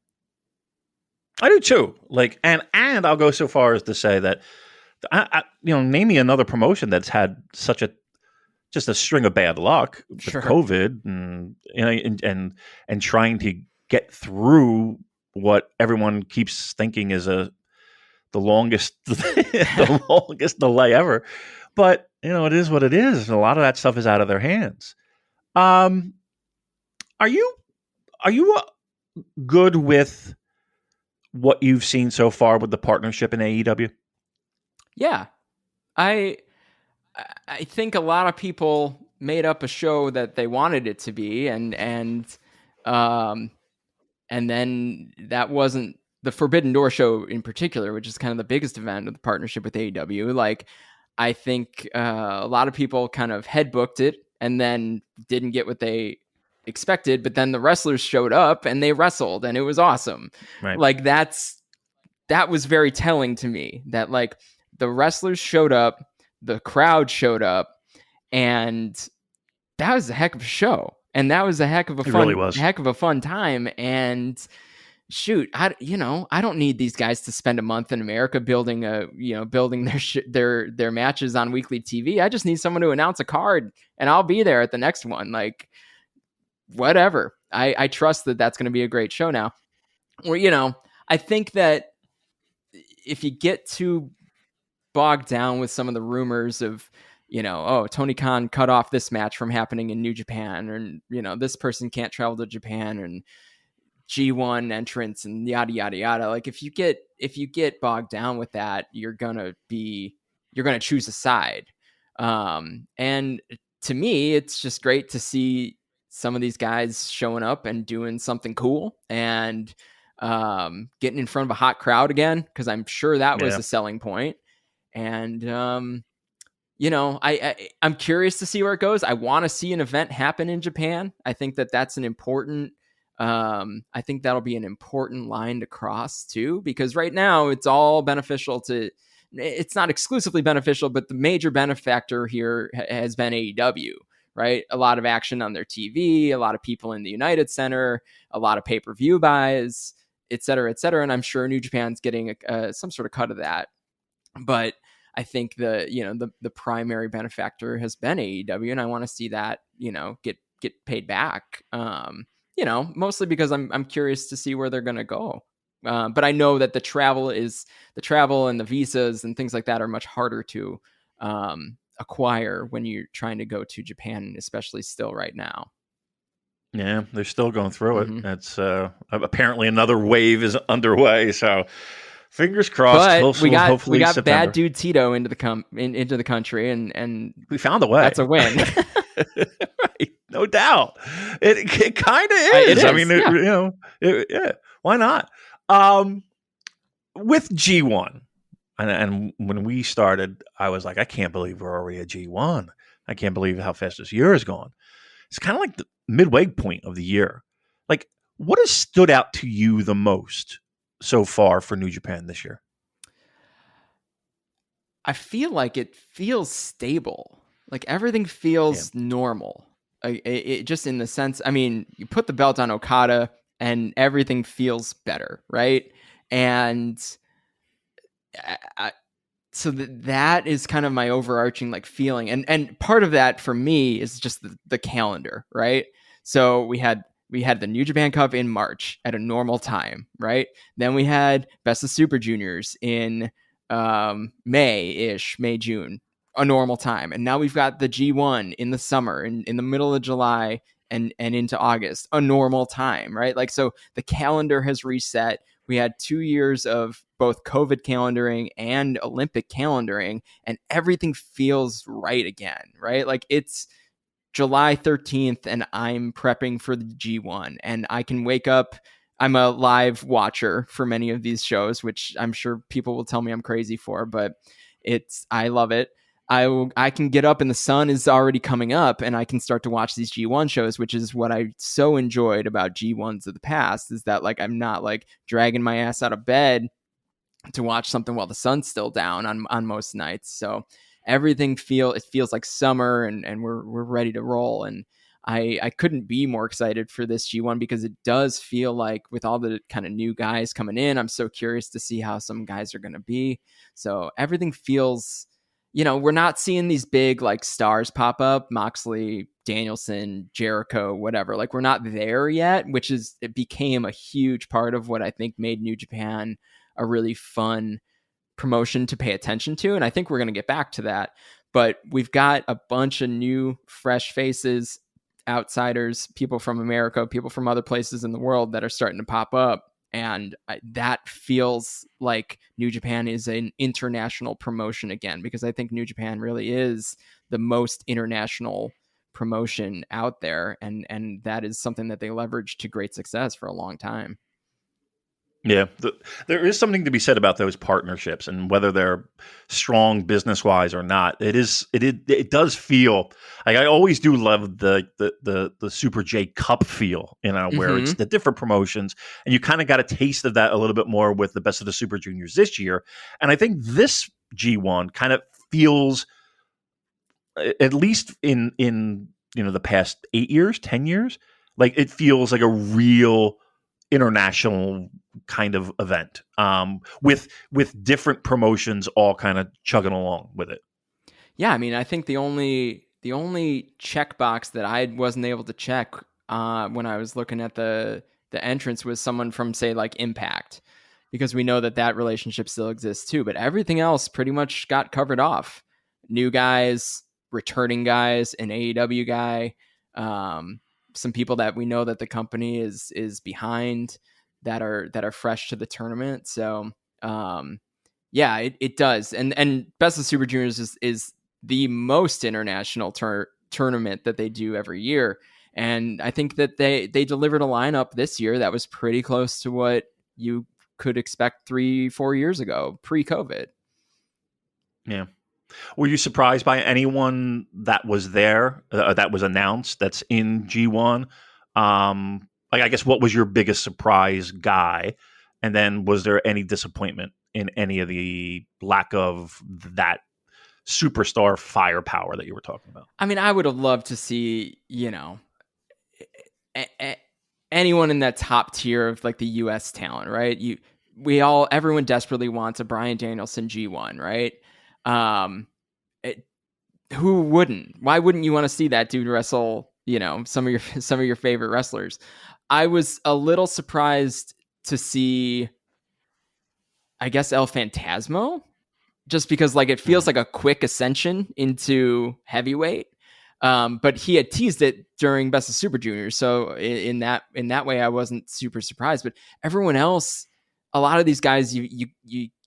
B: I do too. Like, and I'll go so far as to say that, name me another promotion that's had such just a string of bad luck with COVID and trying to get through what everyone keeps thinking is the longest the longest delay ever. But it is what it is. And a lot of that stuff is out of their hands. Are you good with what you've seen so far with the partnership in AEW? Yeah,
C: I think a lot of people made up a show that they wanted it to be, and then that wasn't the Forbidden Door show in particular, which is kind of the biggest event of the partnership with AEW. Like, I think a lot of people kind of head booked it and then didn't get what they expected, but then the wrestlers showed up and they wrestled and it was awesome. Right. Like, that was very telling to me, that like the wrestlers showed up, the crowd showed up, and that was a heck of a show. And that was a heck of a fun time. And shoot, I don't need these guys to spend a month in America building their matches on weekly TV. I just need someone to announce a card and I'll be there at the next one. Like, whatever. I trust that that's going to be a great show now. Or, I think that if you get too bogged down with some of the rumors of, Tony Khan cut off this match from happening in New Japan, or, this person can't travel to Japan, and G1 entrance and yada yada yada. Like, if you get bogged down with that, you're gonna choose a side. And to me, it's just great to see some of these guys showing up and doing something cool and getting in front of a hot crowd again, because I'm sure that was a selling point. And I'm curious to see where it goes. I want to see an event happen in Japan. I think that's an important. I think that'll be an important line to cross too, because right now it's all beneficial to. It's not exclusively beneficial, but the major benefactor here has been AEW. Right, a lot of action on their TV, a lot of people in the United Center, a lot of pay-per-view buys, et cetera, and I'm sure New Japan's getting some sort of cut of that. But I think the primary benefactor has been AEW, and I want to see that get paid back. Mostly because I'm curious to see where they're going to go. But I know that the travel and the visas and things like that are much harder to acquire when you're trying to go to Japan, especially still right now.
B: Yeah, they're still going through it. Mm-hmm. That's apparently another wave is underway. So fingers crossed.
C: But we got September. Bad dude Tito into the country, and
B: we found a way.
C: That's a win.
B: Right, no doubt. It kind of is.
C: It is.
B: I mean, yeah. Why not? With G1, and when we started, I was like, I can't believe we're already at G1. I can't believe how fast this year has gone. It's kind of like the midway point of the year. Like, what has stood out to you the most so far for New Japan this year?
C: I feel like it feels stable. Like, everything feels normal. It just in the sense, I mean, you put the belt on Okada and everything feels better, right? And so that is kind of my overarching feeling. And part of that for me is just the calendar, right? So we had we had the New Japan Cup in March at a normal time, right? Then we had Best of Super Juniors in May, June, a normal time. And now we've got the G1 in the summer, in the middle of July and into August, a normal time, right? Like, so the calendar has reset. We had 2 years of both COVID calendaring and Olympic calendaring, and everything feels right again, right? Like, it's July 13th and I'm prepping for the G1, and I can wake up. I'm a live watcher for many of these shows, which I'm sure people will tell me I'm crazy for, but I love it. I can get up and the sun is already coming up and I can start to watch these G1 shows, which is what I so enjoyed about G1s of the past, is that like I'm not like dragging my ass out of bed to watch something while the sun's still down on most nights. So everything feels like summer, and we're ready to roll. And I couldn't be more excited for this G1 because it does feel like, with all the kind of new guys coming in, I'm so curious to see how some guys are going to be. So everything feels, we're not seeing these big like stars pop up, Moxley, Danielson, Jericho, whatever. Like, we're not there yet, it became a huge part of what I think made New Japan a really fun promotion to pay attention to. And I think we're going to get back to that. But we've got a bunch of new, fresh faces, outsiders, people from America, people from other places in the world that are starting to pop up. And that feels like New Japan is an international promotion again, because I think New Japan really is the most international promotion out there. And that is something that they leveraged to great success for a long time.
B: Yeah, there is something to be said about those partnerships, and whether they're strong business wise or not. It does feel like, I always do love the Super J Cup feel, where it's the different promotions, and you kind of got a taste of that a little bit more with the Best of the Super Juniors this year. And I think this G1 kind of feels, at least in the past 8 years, 10 years, like it feels like a real international kind of event, with different promotions all kind of chugging along with it.
C: Yeah, I mean, I think the only checkbox that I wasn't able to check when I was looking at the entrance was someone from, say, like Impact, because we know that relationship still exists too. But everything else pretty much got covered off. New guys, returning guys, an AEW guy, some people that we know that the company is behind, that are fresh to the tournament. So yeah, it does. And Best of Super Juniors is the most international tournament that they do every year. And I think that they delivered a lineup this year that was pretty close to what you could expect 3-4 years ago, pre-COVID.
B: Yeah. Were you surprised by anyone that was there, that was announced, that's in G1? I guess, what was your biggest surprise guy? And then was there any disappointment in any of the lack of that superstar firepower that you were talking about?
C: I mean, I would have loved to see, anyone in that top tier of like the US talent, right? Everyone desperately wants a Bryan Danielson G1, right? Who wouldn't? Why wouldn't you want to see that dude wrestle, some of your favorite wrestlers? I was a little surprised to see, I guess, El Phantasmo, just because like it feels like a quick ascension into heavyweight. But he had teased it during Best of Super Juniors, so in that way I wasn't super surprised. But everyone else, a lot of these guys, you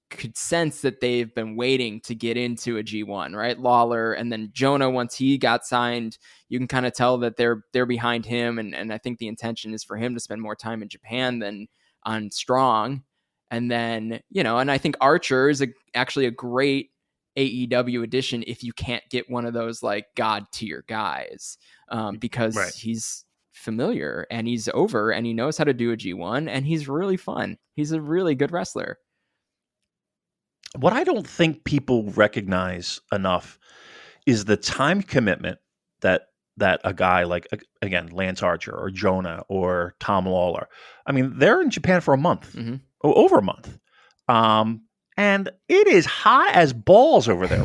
C: could sense that they've been waiting to get into a G1, right? Lawler, and then Jonah, once he got signed, you can kind of tell that they're behind him, and I think the intention is for him to spend more time in Japan than on Strong. And then, and I think Archer is actually a great AEW addition if you can't get one of those like god tier guys, because
B: right.
C: He's familiar and he's over and he knows how to do a G1 and he's really fun. He's a really good wrestler.
B: What I don't think people recognize enough is the time commitment that a guy like, again, Lance Archer or Jonah or Tom Lawler, I mean, they're in Japan for a month, over a month. And it is hot as balls over there.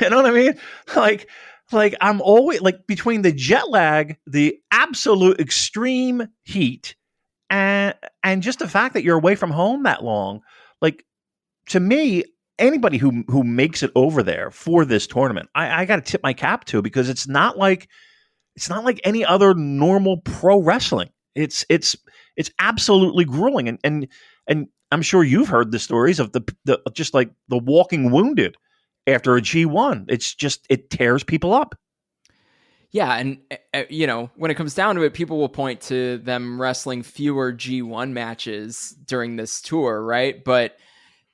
B: You know what I mean? Like, like I'm always like between the jet lag, the absolute extreme heat, and just the fact that you're away from home that long, like to me, anybody who makes it over there for this tournament, I got to tip my cap to, because it's not like any other normal pro wrestling. It's absolutely grueling, and I'm sure you've heard the stories of the just like the walking wounded after a G1. It's just, it tears people up.
C: Yeah, and when it comes down to it, people will point to them wrestling fewer G1 matches during this tour, right? But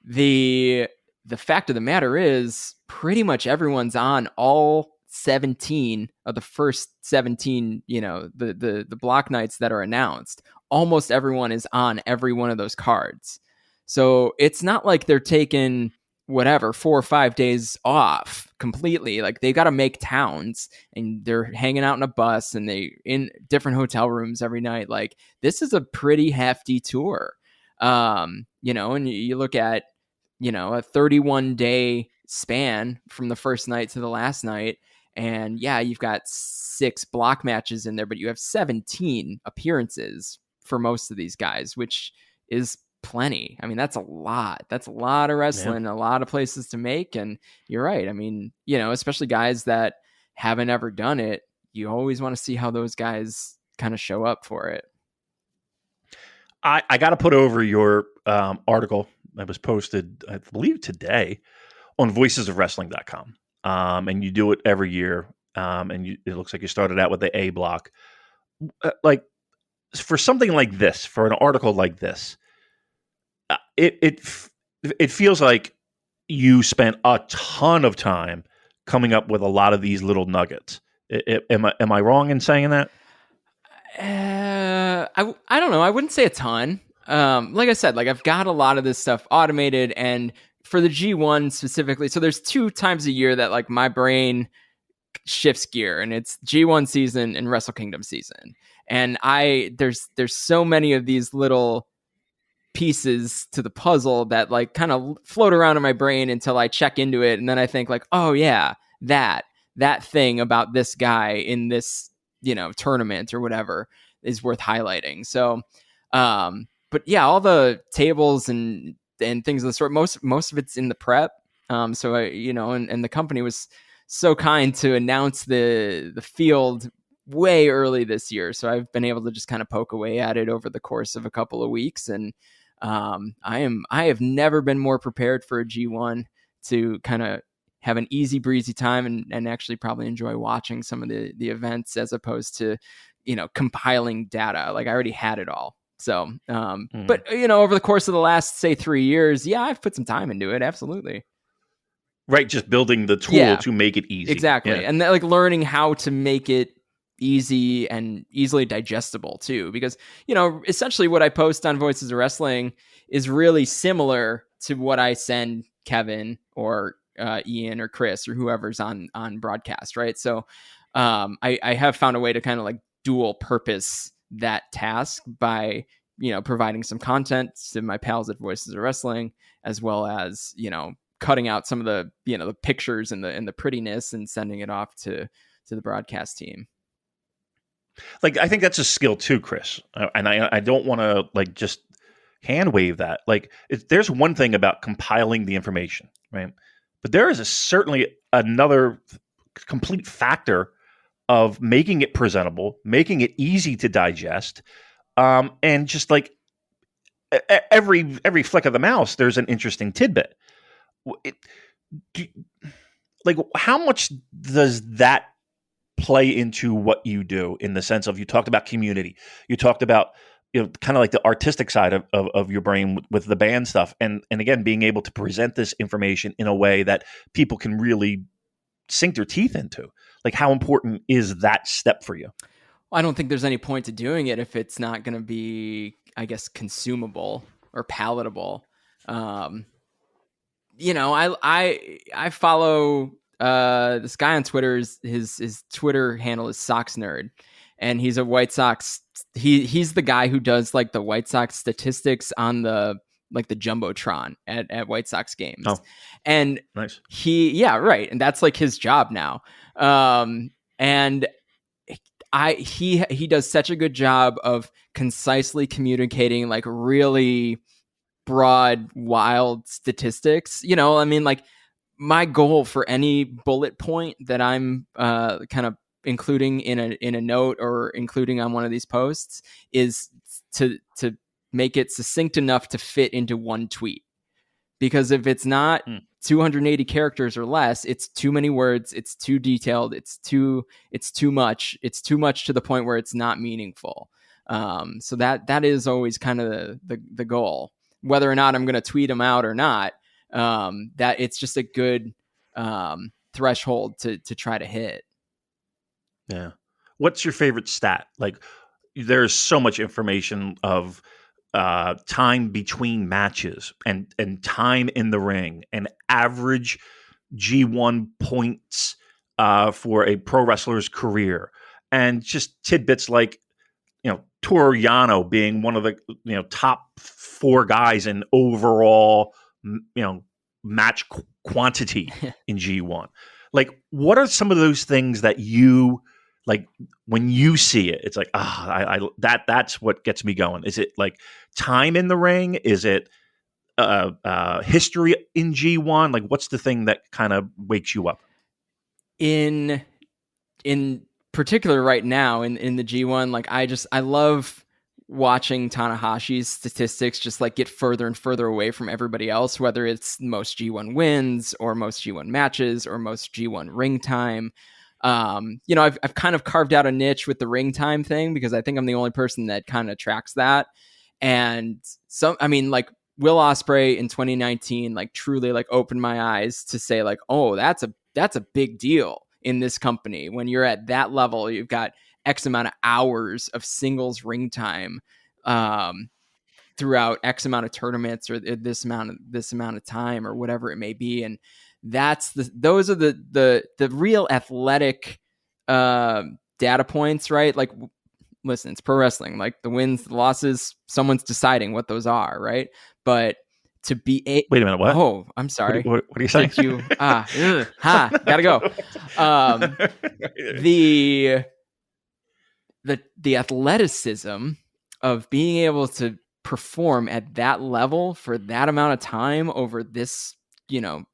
C: the fact of the matter is, pretty much everyone's on all 17 of the first 17, the block nights that are announced. Almost everyone is on every one of those cards. So it's not like they're taking 4 or 5 days off completely. Like, they got to make towns, and they're hanging out in a bus, and they in different hotel rooms every night. Like, this is a pretty hefty tour. And you look at, a 31-day span from the first night to the last night. And yeah, you've got 6 block matches in there, but you have 17 appearances for most of these guys, which is plenty. I mean, that's a lot. That's a lot of wrestling, a lot of places to make. And you're right. I mean, especially guys that haven't ever done it, you always want to see how those guys kind of show up for it.
B: I got to put over your article that was posted, I believe, today on voicesofwrestling.com. And you do it every year. And it looks like you started out with the A block. Like, for something like this, for an article like this, it feels like you spent a ton of time coming up with a lot of these little nuggets. Am I wrong in saying that?
C: I don't know. I wouldn't say a ton. Like I said, like, I've got a lot of this stuff automated, and for the G1 specifically, so there's 2 times a year that, like, my brain shifts gear, and it's G1 season and Wrestle Kingdom season. And there's so many of these little pieces to the puzzle that, like, kind of float around in my brain until I check into it, and then I think, like, oh yeah, that thing about this guy in this tournament or whatever is worth highlighting. So but yeah, all the tables and things of the sort, most of it's in the prep. So and the company was so kind to announce the field way early this year, so I've been able to just kind of poke away at it over the course of a couple of weeks. And I have never been more prepared for a G1 to kind of have an easy breezy time and actually probably enjoy watching some of the events, as opposed to compiling data. Like, I already had it all. So but over the course of the last, say, 3 years, yeah, I've put some time into it. Absolutely.
B: Right, just building the tool to make it easy.
C: Exactly. And like, learning how to make it easy and easily digestible too, because essentially what I post on Voices of Wrestling is really similar to what I send Kevin or Ian or Chris or whoever's on broadcast, right? So I have found a way to kind of like dual purpose that task by providing some content to my pals at Voices of Wrestling, as well as cutting out some of the the pictures and the prettiness and sending it off to the broadcast team.
B: Like, I think that's a skill too, Chris. And I don't want to like just hand wave that. Like, there's one thing about compiling the information, right? But there is certainly another complete factor of making it presentable, making it easy to digest, and just like every flick of the mouse, there's an interesting tidbit. Like, how much does that play into what you do, in the sense of, you talked about community, you talked about kind of like the artistic side of your brain with the band stuff, and again, being able to present this information in a way that people can really sink their teeth into. Like, how important is that step for you?
C: Well, I don't think there's any point to doing it if it's not going to be, I guess, consumable or palatable. I follow this guy on Twitter. His Twitter handle is Sox Nerd, and he's a White Sox. He's the guy who does like the White Sox statistics on the like the Jumbotron at White Sox games.
B: Oh,
C: and
B: nice.
C: right. And that's like his job now. And he does such a good job of concisely communicating like really broad, wild statistics. I mean, like my goal for any bullet point that I'm kind of including in a note or including on one of these posts is to make it succinct enough to fit into one tweet. Because if it's not 280 characters or less, it's too many words, it's too detailed, it's too much. It's too much to the point where it's not meaningful. So that is always kind of the goal. Whether or not I'm going to tweet them out or not, that it's just a good threshold to try to hit.
B: Yeah. What's your favorite stat? Like, there's so much information of time between matches and time in the ring and average G1 points for a pro wrestler's career, and just tidbits like, Toru Yano being one of the top 4 guys in overall match quantity in G1. Like, what are some of those things that you like when you see it? It's like, that's what gets me going. Is it like time in the ring? Is it history in G1? Like, what's the thing that kind of wakes you up?
C: In particular right now in the G1, like I love watching Tanahashi's statistics just like get further and further away from everybody else, whether it's most G1 wins or most G1 matches or most G1 ring time. I've kind of carved out a niche with the ring time thing because I think I'm the only person that kind of tracks that. And like Will Ospreay in 2019, like truly like opened my eyes to say like, oh, that's a big deal in this company. When you're at that level, you've got X amount of hours of singles ring time throughout X amount of tournaments or this amount of time or whatever it may be. And those are the real athletic data points, right? Like, listen, it's pro wrestling. Like the wins, the losses, someone's deciding what those are, right? But to be
B: wait a minute, what?
C: Oh, I'm sorry.
B: What are you saying?
C: Did you? Gotta go. The athleticism of being able to perform at that level for that amount of time over this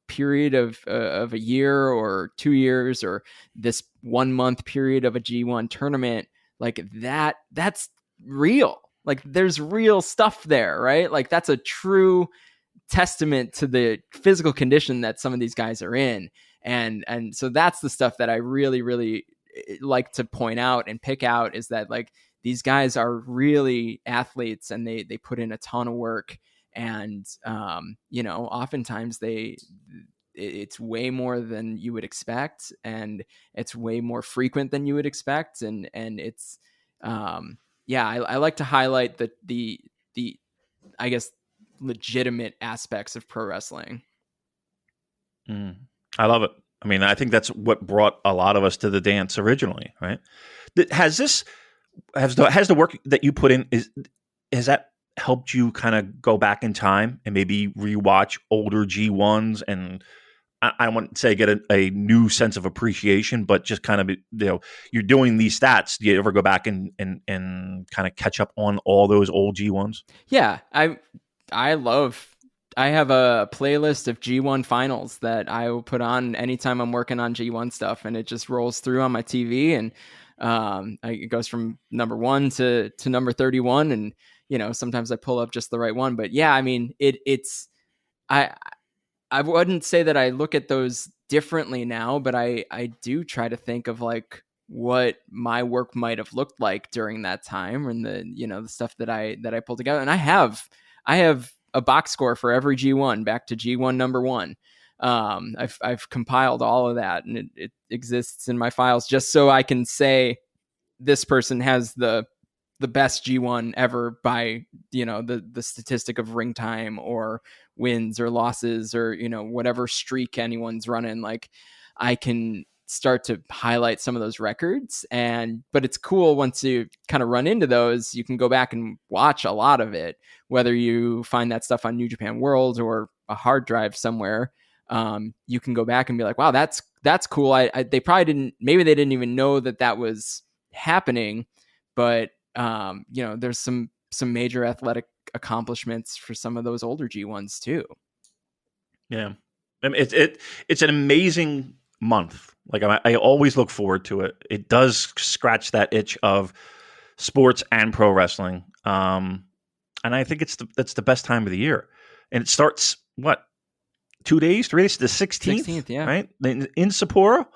C: period of a year or 2 years or this 1 month period of a G1 tournament, like that's real. Like there's real stuff there, right? Like that's a true testament to the physical condition that some of these guys are in. And so that's the stuff that I really, really like to point out and pick out, is that like these guys are really athletes and they put in a ton of work. And, oftentimes it's way more than you would expect, and it's way more frequent than you would expect. And it's, I like to highlight the I guess, legitimate aspects of pro wrestling.
B: I love it. I mean, I think that's what brought a lot of us to the dance originally, right? Has the work that you put in, has that helped you kind of go back in time and maybe rewatch older G1s and I wouldn't say get a new sense of appreciation, but just kind of, you're doing these stats. Do you ever go back and kind of catch up on all those old G1s?
C: Yeah, I have a playlist of G1 finals that I will put on anytime I'm working on G1 stuff, and it just rolls through on my TV, and it goes from number 1 to number 31, and sometimes I pull up just the right one. But yeah, I mean, I wouldn't say that I look at those differently now, but I do try to think of like what my work might have looked like during that time, and the stuff that I pulled together. And I have a box score for every G1 back to G1 number 1. I've compiled all of that, and it exists in my files just so I can say this person has the best G1 ever by, the statistic of ring time or wins or losses or, whatever streak anyone's running. Like I can start to highlight some of those records. But it's cool once you kind of run into those, you can go back and watch a lot of it, whether you find that stuff on New Japan World or a hard drive somewhere. You can go back and be like, wow, that's cool. They probably maybe they didn't even know that was happening, but there's some major athletic accomplishments for some of those older G1s too.
B: Yeah. I mean, it's an amazing month. Like I always look forward to it. It does scratch that itch of sports and pro wrestling. And I think that's the best time of the year. And it starts 3 days, the 16th,
C: yeah.
B: Right? In Sapporo.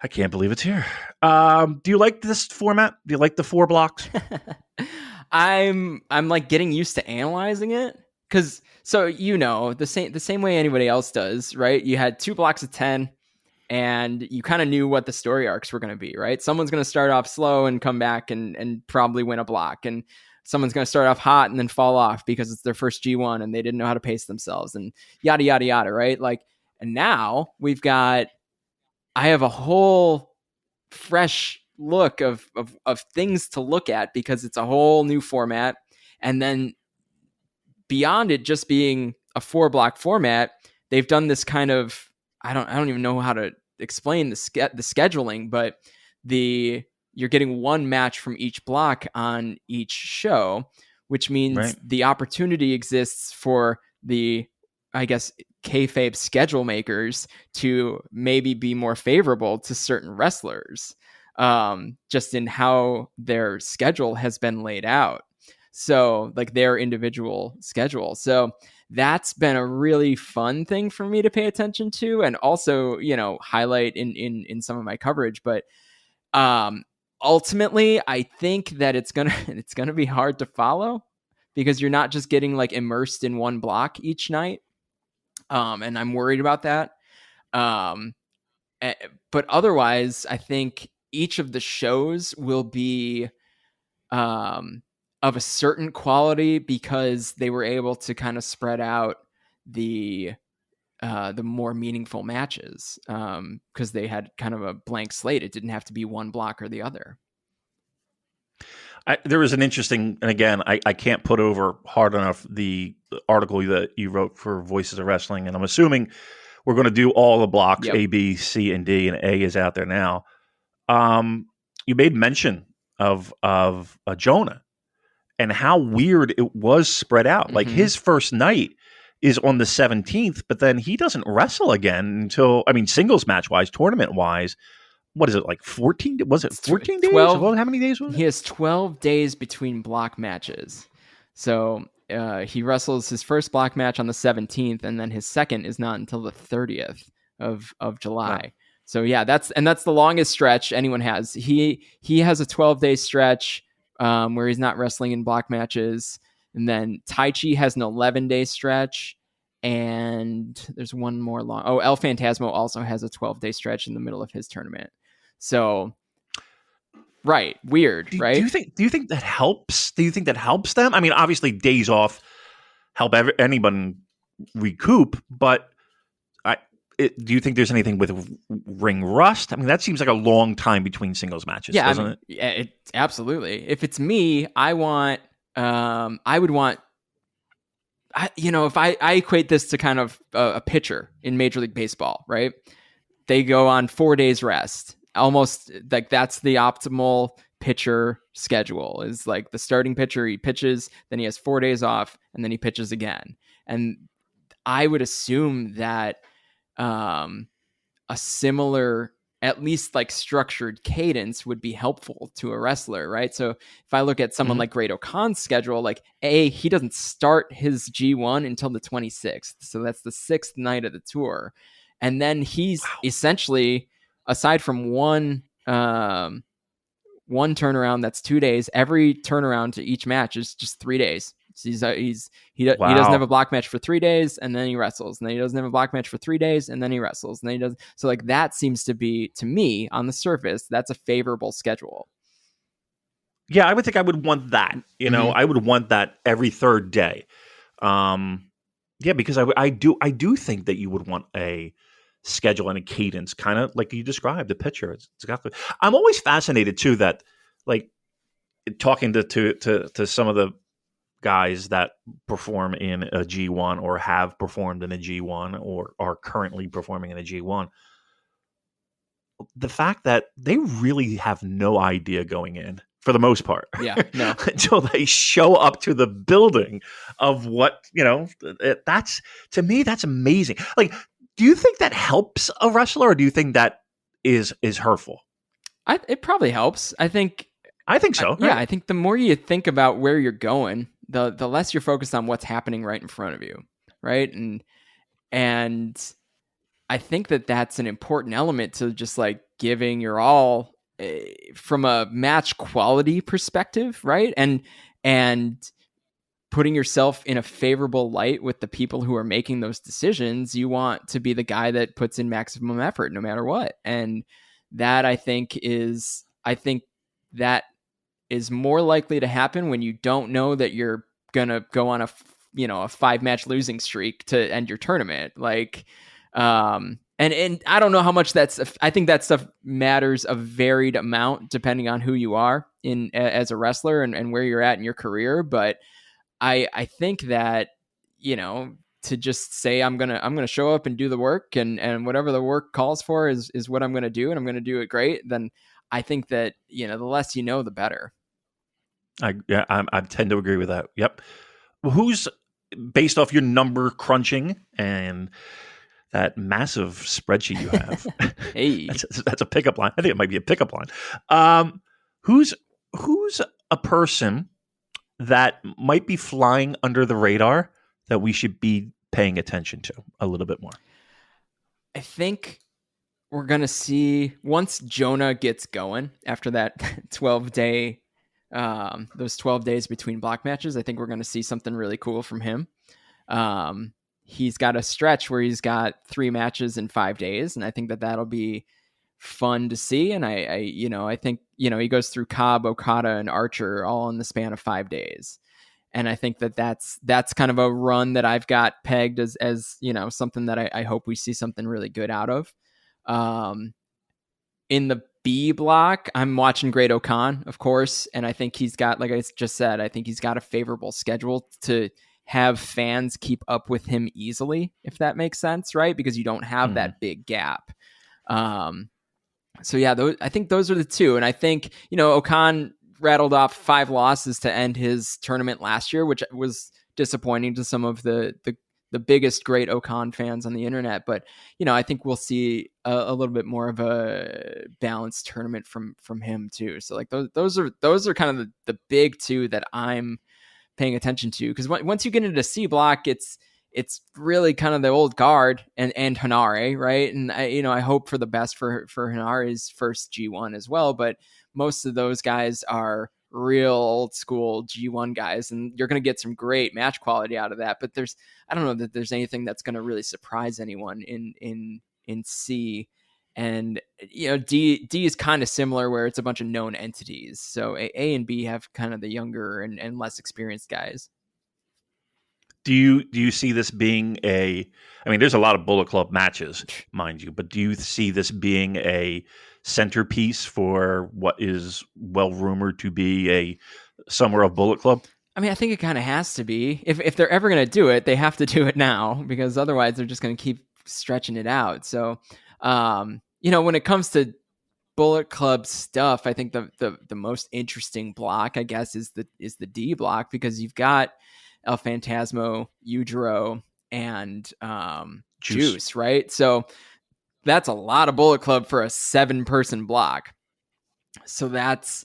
B: I can't believe it's here. Do you like this format? Do you like the 4 blocks?
C: I'm like getting used to analyzing it because the same way anybody else does, right? You had 2 blocks of 10 and you kind of knew what the story arcs were going to be, right? Someone's going to start off slow and come back and probably win a block, and someone's going to start off hot and then fall off because it's their first G1 and they didn't know how to pace themselves and yada, yada, yada, right? Like, and now I have a whole fresh look of things to look at because it's a whole new format. And then beyond it just being a 4-block format, they've done this kind of, I don't even know how to explain the scheduling, but you're getting 1 match from each block on each show, which means the opportunity exists for the, I guess, kayfabe schedule makers to maybe be more favorable to certain wrestlers, just in how their schedule has been laid out. So like their individual schedule. So that's been a really fun thing for me to pay attention to and also, highlight in some of my coverage. But ultimately, I think that it's gonna be hard to follow because you're not just getting like immersed in 1 block each night. And I'm worried about that. But otherwise, I think each of the shows will be of a certain quality because they were able to kind of spread out the more meaningful matches because they had kind of a blank slate. It didn't have to be 1 block or the other.
B: There was an interesting, and again, I can't put over hard enough the article that you wrote for Voices of Wrestling, and I'm assuming we're going to do all the blocks, A, B, C, and D, and A is out there now. You made mention of Jonah and how weird it was spread out. Like his first night is on the 17th, but then he doesn't wrestle again until, singles match wise, tournament wise. What is it, like 14? Was it 14 days?
C: 12,
B: how many days was it?
C: He has 12 days between block matches. So he wrestles his first block match on the 17th, and then his second is not until the 30th of July. Wow. So yeah, that's the longest stretch anyone has. He has a 12-day stretch where he's not wrestling in block matches. And then Taichi has an 11-day stretch. And there's one more long. Oh, El Phantasmo also has a 12-day stretch in the middle of his tournament. So, right, weird, right?
B: Do you think that helps? Do you think that helps them? I mean, obviously, days off help anyone recoup, but do you think there's anything with ring rust? I mean, that seems like a long time between singles matches, doesn't it?
C: Yeah, absolutely. If it's me, I would want. If I equate this to kind of a pitcher in Major League Baseball, right? They go on 4 days rest. Almost like that's the optimal pitcher schedule, is like the starting pitcher, he pitches, then he has 4 days off, and then he pitches again. And I would assume that a similar, at least like structured cadence would be helpful to a wrestler, right? So if I look at someone like Great Khan's schedule, like he doesn't start his G1 until the 26th. So that's the 6th night of the tour. And then he's essentially, aside from one turnaround, that's 2 days, every turnaround to each match is just 3 days. So he doesn't have a block match for 3 days and then he wrestles, and then he doesn't have a block match for 3 days and then he wrestles, and then he does. So like that seems to be, to me, on the surface, that's a favorable schedule.
B: Yeah, I would think I would want that. I would want that every third day. Yeah, because I do think that you would want a schedule and a cadence, kind of like you described the picture. It's exactly. I'm always fascinated too that like talking to some of the guys that perform in a G1 or have performed in a G1 or are currently performing in a G1. The fact that they really have no idea going in for the most part.
C: Yeah, no.
B: Until they show up to the building of what, that's, to me, that's amazing. Like, do you think that helps a wrestler or do you think that is hurtful?
C: It probably helps. I think so.
B: Right?
C: Yeah, I think the more you think about where you're going, the less you're focused on what's happening right in front of you, right? And I think that that's an important element to just like giving your all from a match quality perspective, right? And putting yourself in a favorable light with the people who are making those decisions. You want to be the guy that puts in maximum effort no matter what. And that I think that is more likely to happen when you don't know that you're going to go on a 5-match losing streak to end your tournament. Like, and I don't know how much I think that stuff matters a varied amount depending on who you are as a wrestler and where you're at in your career. But I think that, to just say, I'm going to show up and do the work and whatever the work calls for is what I'm going to do. And I'm going to do it great. Then I think that, the less you know, the better.
B: I tend to agree with that. Yep. Who's, based off your number crunching and that massive spreadsheet you have?
C: Hey,
B: that's a pickup line. I think it might be a pickup line. Who's a person that might be flying under the radar that we should be paying attention to a little bit more?
C: I think we're going to see, once Jonah gets going after that 12-day, those 12 days between block matches, I think we're going to see something really cool from him. He's got a stretch where he's got 3 matches in 5 days, and I think that that'll be fun to see. And I think, he goes through Cobb, Okada, and Archer all in the span of 5 days. And I think that that's kind of a run that I've got pegged as something that I hope we see something really good out of. In the B block, I'm watching Great O'Khan, of course. And I think he's got, like I just said, I think he's got a favorable schedule to have fans keep up with him easily, if that makes sense, right? Because you don't have that big gap. So yeah, I think those are the two. And I think, O'Khan rattled off 5 losses to end his tournament last year, which was disappointing to some of the biggest Great O'Khan fans on the internet. But, I think we'll see a little bit more of a balanced tournament from him too. So like those are kind of the big two that I'm paying attention to, because once you get into the C block, it's really kind of the old guard and Hanare, right? And I hope for the best for Hanare's first G1 as well, but most of those guys are real old school G1 guys, and you're going to get some great match quality out of that. But I don't know that there's anything that's going to really surprise anyone in C. And D is kind of similar, where it's a bunch of known entities. So A and B have kind of the younger and less experienced guys.
B: Do you see this being there's a lot of Bullet Club matches, mind you, but do you see this being a centerpiece for what is well rumored to be a Summer of Bullet Club?
C: I mean, I think it kind of has to be. If they're ever going to do it, they have to do it now, because otherwise they're just going to keep stretching it out. So, when it comes to Bullet Club stuff, I think the most interesting block, I guess, is the D block, because you've got El Phantasmo, Yujiro, and Juice, right? So that's a lot of Bullet Club for a 7-person block. So that's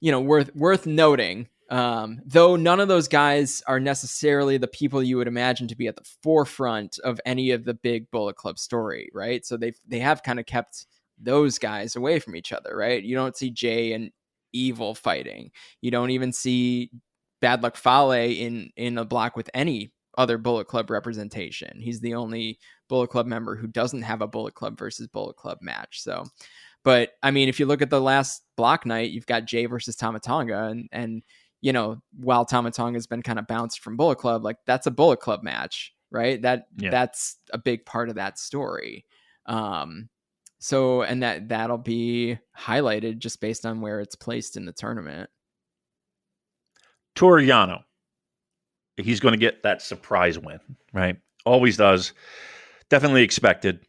C: worth noting. Though none of those guys are necessarily the people you would imagine to be at the forefront of any of the big Bullet Club story, right? So they have kind of kept those guys away from each other, right? You don't see Jay and Evil fighting. You don't even see Bad Luck Fale in a block with any other Bullet Club representation. He's the only Bullet Club member who doesn't have a Bullet Club versus Bullet Club match. So, but I mean, if you look at the last block night, you've got Jay versus Tamatonga, and while Tamatonga's been kind of bounced from Bullet Club, like that's a Bullet Club match, right? That's a big part of that story. So, and that'll be highlighted just based on where it's placed in the tournament.
B: Toru Yano. He's going to get that surprise win, right? Always does. Definitely expected.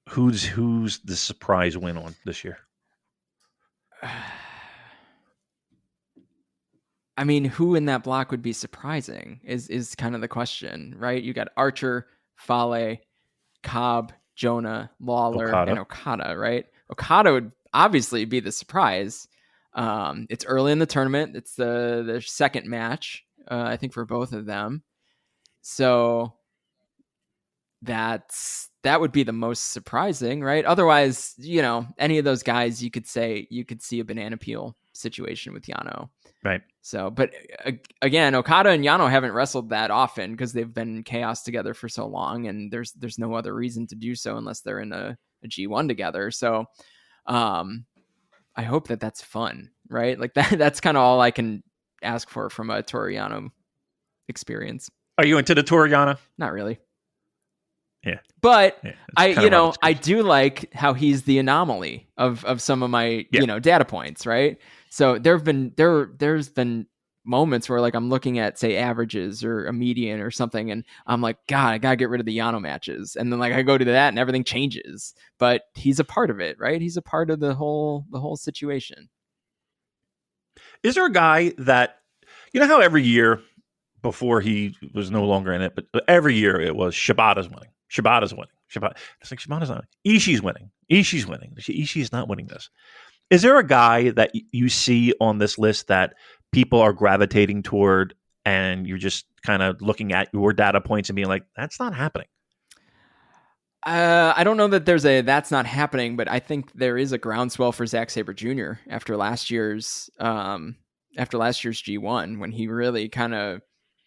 B: Who's the surprise win on this year?
C: I mean, who in that block would be surprising is kind of the question, right? You got Archer, Fale, Cobb, Jonah, Lawler, and Okada, right? Okada would obviously be the surprise. It's early in the tournament. It's the second match, I think, for both of them. So that would be the most surprising, right? Otherwise, any of those guys, you could see a banana peel situation with Yano.
B: Right.
C: So, but again, Okada and Yano haven't wrestled that often because they've been in Chaos together for so long, and there's no other reason to do so unless they're in a G1 together. So, I hope that's fun, right? Like that's kind of all I can ask for from a Toru Yano experience.
B: Are you into the Toru Yano?
C: Not really.
B: Yeah.
C: But I do like how he's the anomaly of some of my, data points, right? So there's been moments where like I'm looking at, say, averages or a median or something, and I'm like, God, I gotta get rid of the Yano matches. And then like I go to that and everything changes. But he's a part of it, right? He's a part of the whole situation.
B: Is there a guy that, how every year before he was no longer in it, but every year it was Shibata's winning. It's like Shibata's not. Ishii's winning. Ishii's not winning this. Is there a guy that you see on this list that people are gravitating toward, and you're just kind of looking at your data points and being like, "That's not happening"?
C: I don't know that there's that's not happening, but I think there is a groundswell for Zack Sabre Jr. after last year's G1, when he really kind of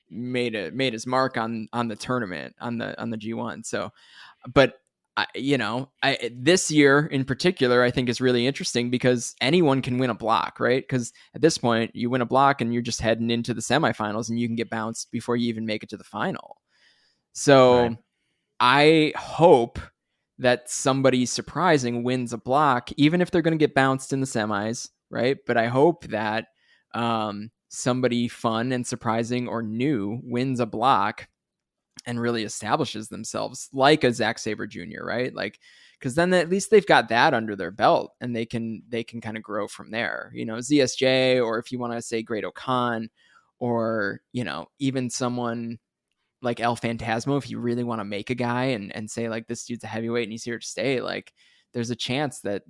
C: made his mark on the tournament on the G1. So, but this year in particular, I think is really interesting because anyone can win a block, right? Because at this point, you win a block and you're just heading into the semifinals, and you can get bounced before you even make it to the final. So right. I hope that somebody surprising wins a block, even if they're going to get bounced in the semis, right? But I hope that somebody fun and surprising or new wins a block and really establishes themselves, like a Zack Sabre Jr., right? Like, because then at least they've got that under their belt, and they can kind of grow from there. ZSJ, or if you want to say Great Okan, or even someone like El Phantasmo, if you really want to make a guy and say like, this dude's a heavyweight and he's here to stay, like there's a chance that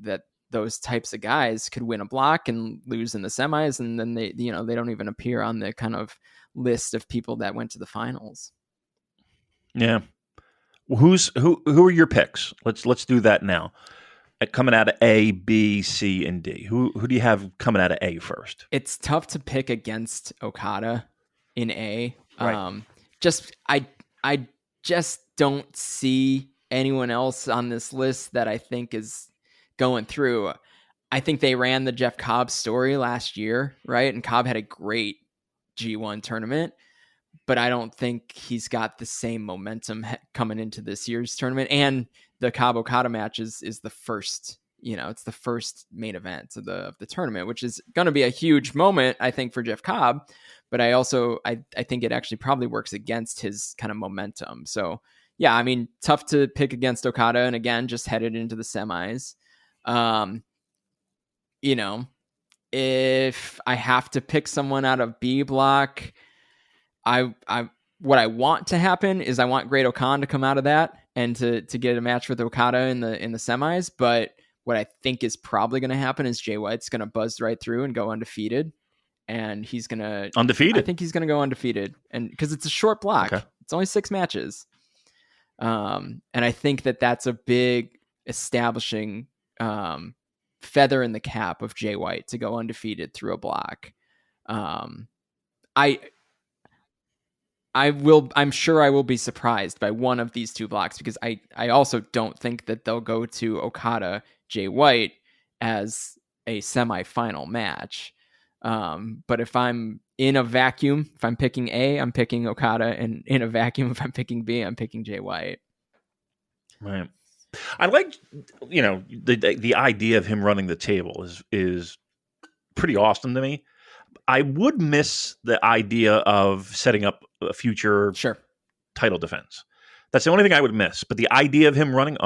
C: those types of guys could win a block and lose in the semis, and then they don't even appear on the kind of list of people that went to the finals.
B: Yeah. Who are your picks? Let's do that now. Coming out of A, B, C, and D. Who do you have coming out of A first?
C: It's tough to pick against Okada in A.
B: Right.
C: I just don't see anyone else on this list that I think is going through. I think they ran the Jeff Cobb story last year, right? And Cobb had a great G1 tournament, but I don't think he's got the same momentum coming into this year's tournament. And the Cobb Okada match is the first, it's the first main event of the tournament, which is going to be a huge moment, I think, for Jeff Cobb. But I think it actually probably works against his kind of momentum. So yeah, I mean, tough to pick against Okada, and again, just headed into the semis. If I have to pick someone out of B block, what I want to happen is I want Great Okan to come out of that and to get a match with Okada in the semis. But what I think is probably going to happen is Jay White's going to buzz right through and go undefeated, and he's going to
B: undefeated.
C: I think he's going to go undefeated, and because it's a short block, It's only 6 matches, and I think that's a big establishing feather in the cap of Jay White to go undefeated through a block. I'm sure I will be surprised by one of these 2 blocks, because I also don't think that they'll go to Okada Jay White as a semifinal match. But if I'm in a vacuum, if I'm picking A, I'm picking Okada, and in a vacuum, if I'm picking B, I'm picking Jay White.
B: Right. I like, the idea of him running the table is pretty awesome to me. I would miss the idea of setting up a future
C: Sure.
B: title defense. That's the only thing I would miss. But the idea of him running,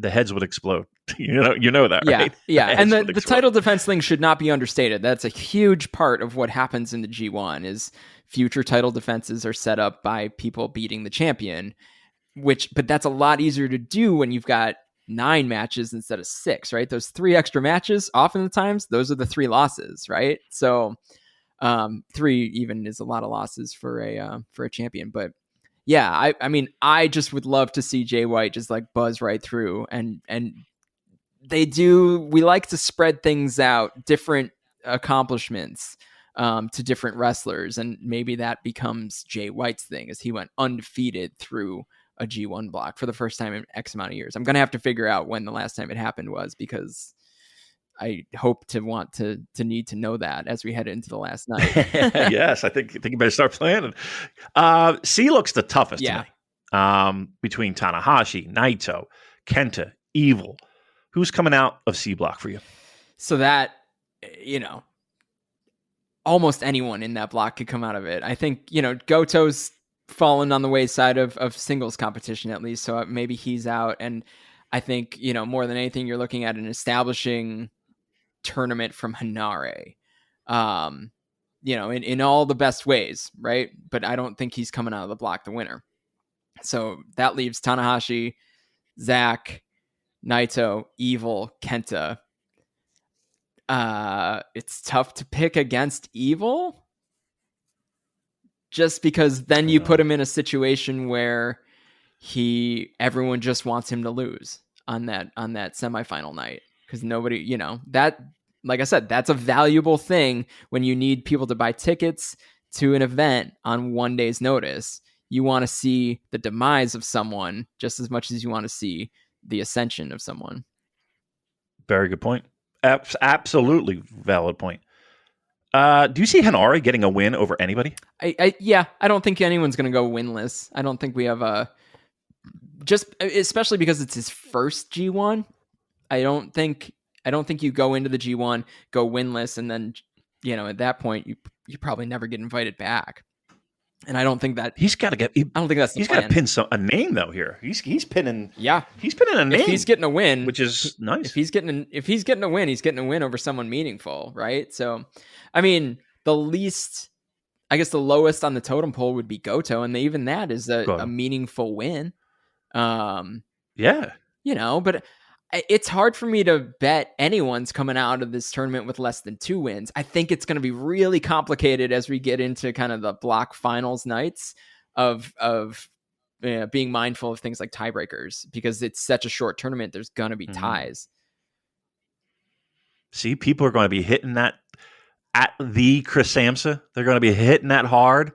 B: the heads would explode. You know that, right?
C: Yeah. And the
B: explode.
C: title defense thing should not be understated. That's a huge part of what happens in the G1 is future title defenses are set up by people beating the champion, but that's a lot easier to do when you've got 9 matches instead of 6, right? Those 3 extra matches, oftentimes, those are the 3 losses, right? So 3 even is a lot of losses for a champion. But yeah, I mean, I just would love to see Jay White just like buzz right through, and we like to spread things out, different accomplishments to different wrestlers, and maybe that becomes Jay White's thing as he went undefeated through a G1 block for the first time in X amount of years. I'm going to have to figure out when the last time it happened was, because I hope to need to know that as we head into the last night.
B: Yes, I think you better start planning. C looks the toughest to me. Between Tanahashi, Naito, Kenta, Evil. Who's coming out of C block for you?
C: So that, almost anyone in that block could come out of it. I think, Goto's fallen on the wayside of singles competition, at least. So maybe he's out. And I think, more than anything, you're looking at an establishing tournament from Hanare, in all the best ways, right? But I don't think he's coming out of the block the winner. So that leaves Tanahashi, Zack, Naito, Evil, Kenta. It's tough to pick against Evil, just because then you put him in a situation where everyone just wants him to lose on that semifinal night, because nobody, that, like I said, that's a valuable thing when you need people to buy tickets to an event on one day's notice. You want to see the demise of someone just as much as you want to see the ascension of someone.
B: Very good point. Absolutely valid point. Do you see Hanare getting a win over anybody?
C: I don't think anyone's going to go winless. I don't think we have especially because it's his first G1. I don't think you go into the G1, go winless, and then, at that point you probably never get invited back. And I don't think that
B: he's got to get.
C: I don't think that's the
B: he's
C: plan.
B: got to pin a name though here. He's pinning.
C: Yeah,
B: he's pinning a name.
C: If he's getting a win,
B: which is nice.
C: If he's getting a win, he's getting a win over someone meaningful, right? So, I mean, the lowest on the totem pole would be Goto, and even that is a meaningful win.
B: Yeah,
C: but it's hard for me to bet anyone's coming out of this tournament with less than 2 wins. I think it's going to be really complicated as we get into kind of the block finals nights of being mindful of things like tiebreakers, because it's such a short tournament. There's going to be ties.
B: See, people are going to be hitting that at the Chris Samsa. They're going to be hitting that hard.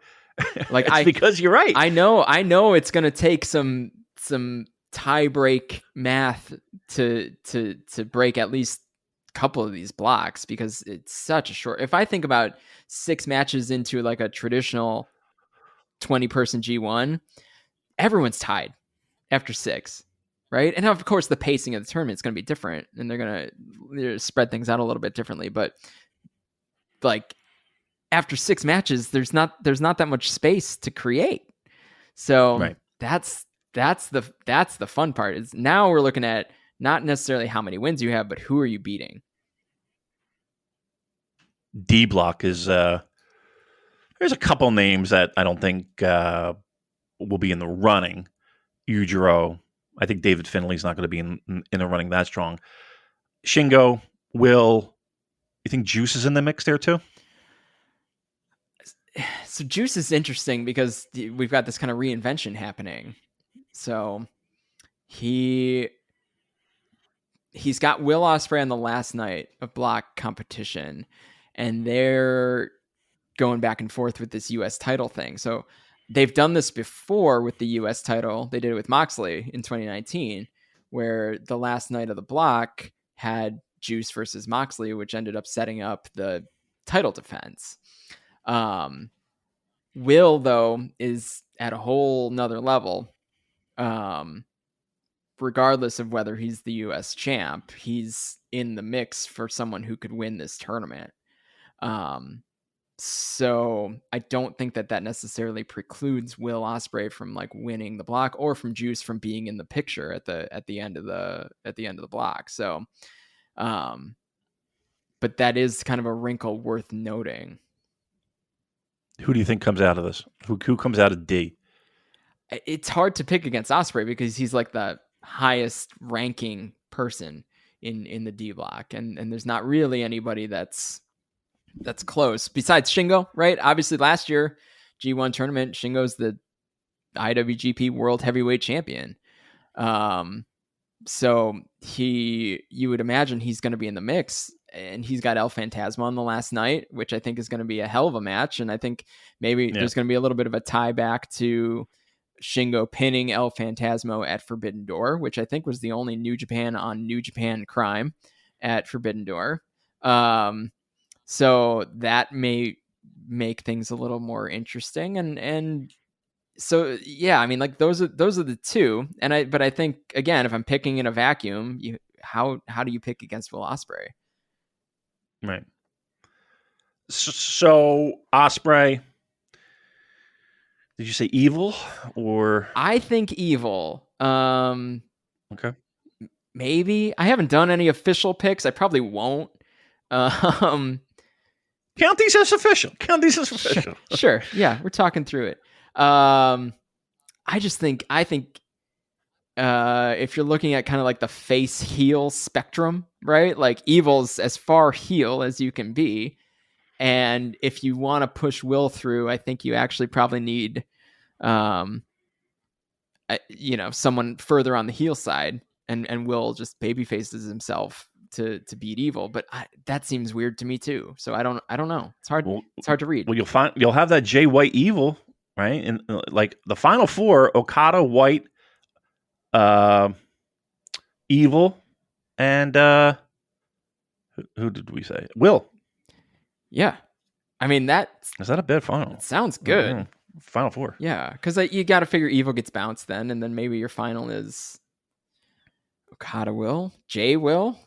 B: Because you're right.
C: I know it's going to take some tie break math to break at least a couple of these blocks, because it's such a short. If I think about 6 matches into like a traditional 20-person G1, everyone's tied after 6, right? And of course the pacing of the tournament is going to be different, and they're going to spread things out a little bit differently, but like after 6 matches there's not that much space to create. So
B: right.
C: That's the fun part. Is now we're looking at not necessarily how many wins you have, but who are you beating.
B: D block is there's a couple names that I don't think will be in the running. Ujiro, I think David Finley's not going to be in the running that strong. Shingo, Will, you think Juice is in the mix there too?
C: So Juice is interesting because we've got this kind of reinvention happening. So he's got Will Ospreay on the last night of block competition, and they're going back and forth with this U.S. title thing. So they've done this before with the U.S. title. They did it with Moxley in 2019, where the last night of the block had Juice versus Moxley, which ended up setting up the title defense. Will, though, is at a whole nother level. regardless of whether he's the US champ, he's in the mix for someone who could win this tournament. So I don't think that necessarily precludes Will Ospreay from like winning the block, or from Juice from being in the picture at the end of the block. So, but that is kind of a wrinkle worth noting.
B: Who do you think comes out of this? Who comes out of D?
C: It's hard to pick against Ospreay because he's like the highest ranking person in the D block, and there's not really anybody that's close besides Shingo, right? Obviously last year G1 tournament, Shingo's the IWGP World Heavyweight Champion. So you would imagine he's going to be in the mix, and he's got El Phantasmo on the last night, which I think is going to be a hell of a match. And I think maybe there's going to be a little bit of a tie back to Shingo pinning El Phantasmo at Forbidden Door, which I think was the only New Japan on New Japan crime at Forbidden Door. So that may make things a little more interesting. And so, yeah, I mean, like those are the two. But I think, again, if I'm picking in a vacuum, how do you pick against Will Ospreay?
B: Right. So Ospreay, did you say evil or?
C: I think evil.
B: Okay.
C: Maybe. I haven't done any official picks. I probably won't.
B: Count these as official.
C: Sure. Yeah, we're talking through it. I think if you're looking at kind of like the face heel spectrum, right? Like evil's as far heel as you can be. And if you want to push Will through, I think you actually probably need, someone further on the heel side, and Will just baby faces himself to beat evil. But that seems weird to me too. So I don't know. It's hard. It's hard to read.
B: Well, you'll have that Jay White evil, right? And like the final four: Okada, White, evil, and who did we say? Will.
C: Yeah, I mean
B: is that a bad final?
C: It sounds good.
B: Mm-hmm. Final four.
C: Yeah, because you got to figure evil gets bounced then, and then maybe your final is Okada Will, Jay Will.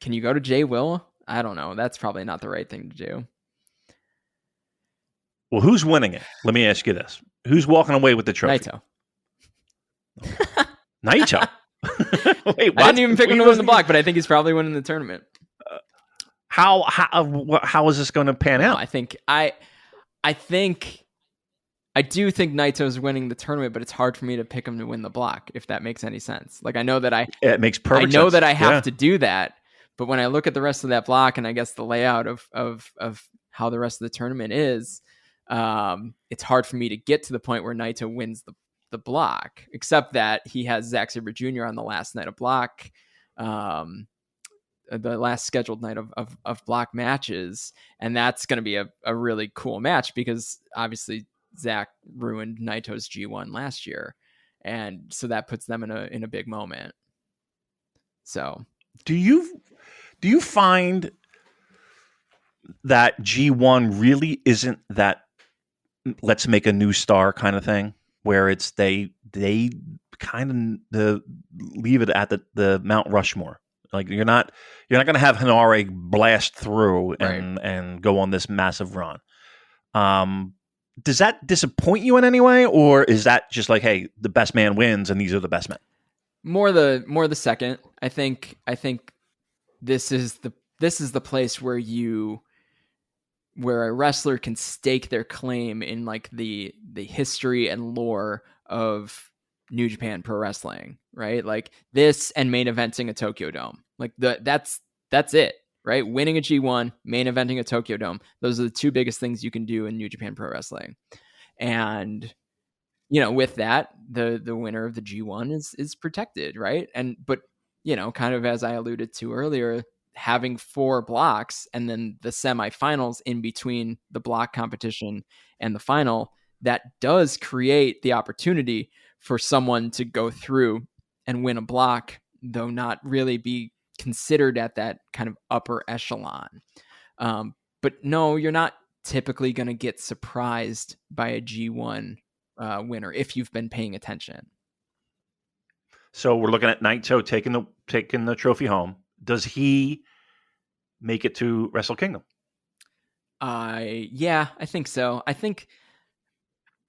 C: Can you go to Jay Will? I don't know. That's probably not the right thing to do.
B: Well, who's winning it? Let me ask you this: who's walking away with the trophy?
C: Naito.
B: Wait, what?
C: I didn't even pick him to win the block, but I think he's probably winning the tournament.
B: How is this going to pan out?
C: I do think Naito's winning the tournament, but it's hard for me to pick him to win the block, if that makes any sense. Like I know that
B: it makes perfect sense.
C: I know that I have to do that, but when I look at the rest of that block and I guess the layout of how the rest of the tournament is, it's hard for me to get to the point where Naito wins the block, except that he has Zack Sabre Jr. on the last night of block, the last scheduled night of block matches. And that's going to be a really cool match because obviously Zack ruined Naito's G1 last year. And so that puts them in a big moment. So
B: do you find that G1 really isn't that let's make a new star kind of thing, where it's they kind of leave it at the Mount Rushmore? Like you're not going to have Hanare blast through and go on this massive run. Does that disappoint you in any way, or is that just like, hey, the best man wins and these are the best men?
C: More the second. I think this is the place where a wrestler can stake their claim in like the history and lore of New Japan Pro Wrestling, right? Like this and main eventing a Tokyo Dome. Like that's it, right? Winning a G1, main eventing a Tokyo Dome. Those are the two biggest things you can do in New Japan Pro Wrestling. And with that, the winner of the G1 is protected, right? But kind of as I alluded to earlier, having 4 blocks and then the semifinals in between the block competition and the final, that does create the opportunity for someone to go through and win a block, though not really be considered at that kind of upper echelon. But no, you're not typically going to get surprised by a G1 winner if you've been paying attention.
B: So we're looking at Naito taking the trophy home. Does he make it to Wrestle Kingdom?
C: Yeah, I think so.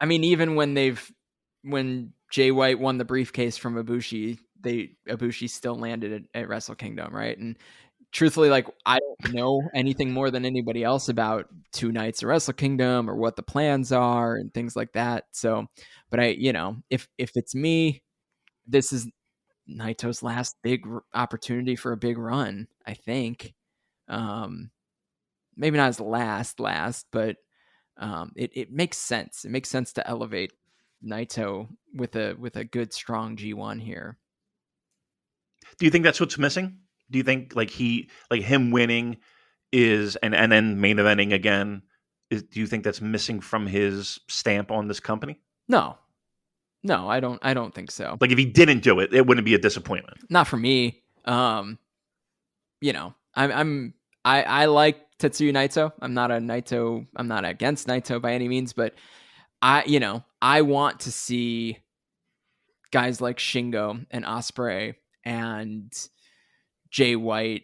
C: Even when Jay White won the briefcase from Ibushi, Ibushi still landed at Wrestle Kingdom, right? And truthfully, like, I don't know anything more than anybody else about 2 nights of Wrestle Kingdom or what the plans are and things like that. So, but if it's me, this is Naito's last big opportunity for a big run, I think. Maybe not his last, but it makes sense. It makes sense to elevate Naito with a good, strong G1 here.
B: Do you think that's what's missing? Do you think him winning is and then main eventing again? Do you think that's missing from his stamp on this company?
C: No, I don't think so.
B: Like if he didn't do it, it wouldn't be a disappointment.
C: Not for me. I like Tetsuya Naito. I'm not against Naito by any means, but I want to see guys like Shingo and Ospreay and Jay White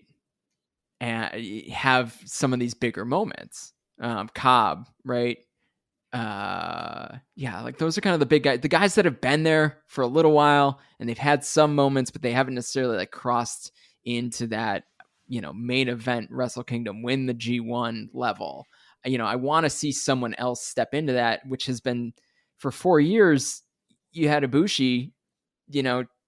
C: and have some of these bigger moments. Cobb, right? Like those are kind of the big guys, the guys that have been there for a little while and they've had some moments, but they haven't necessarily like crossed into that, main event Wrestle Kingdom, win the G1 level. I want to see someone else step into that, which has been for 4 years. You had Ibushi,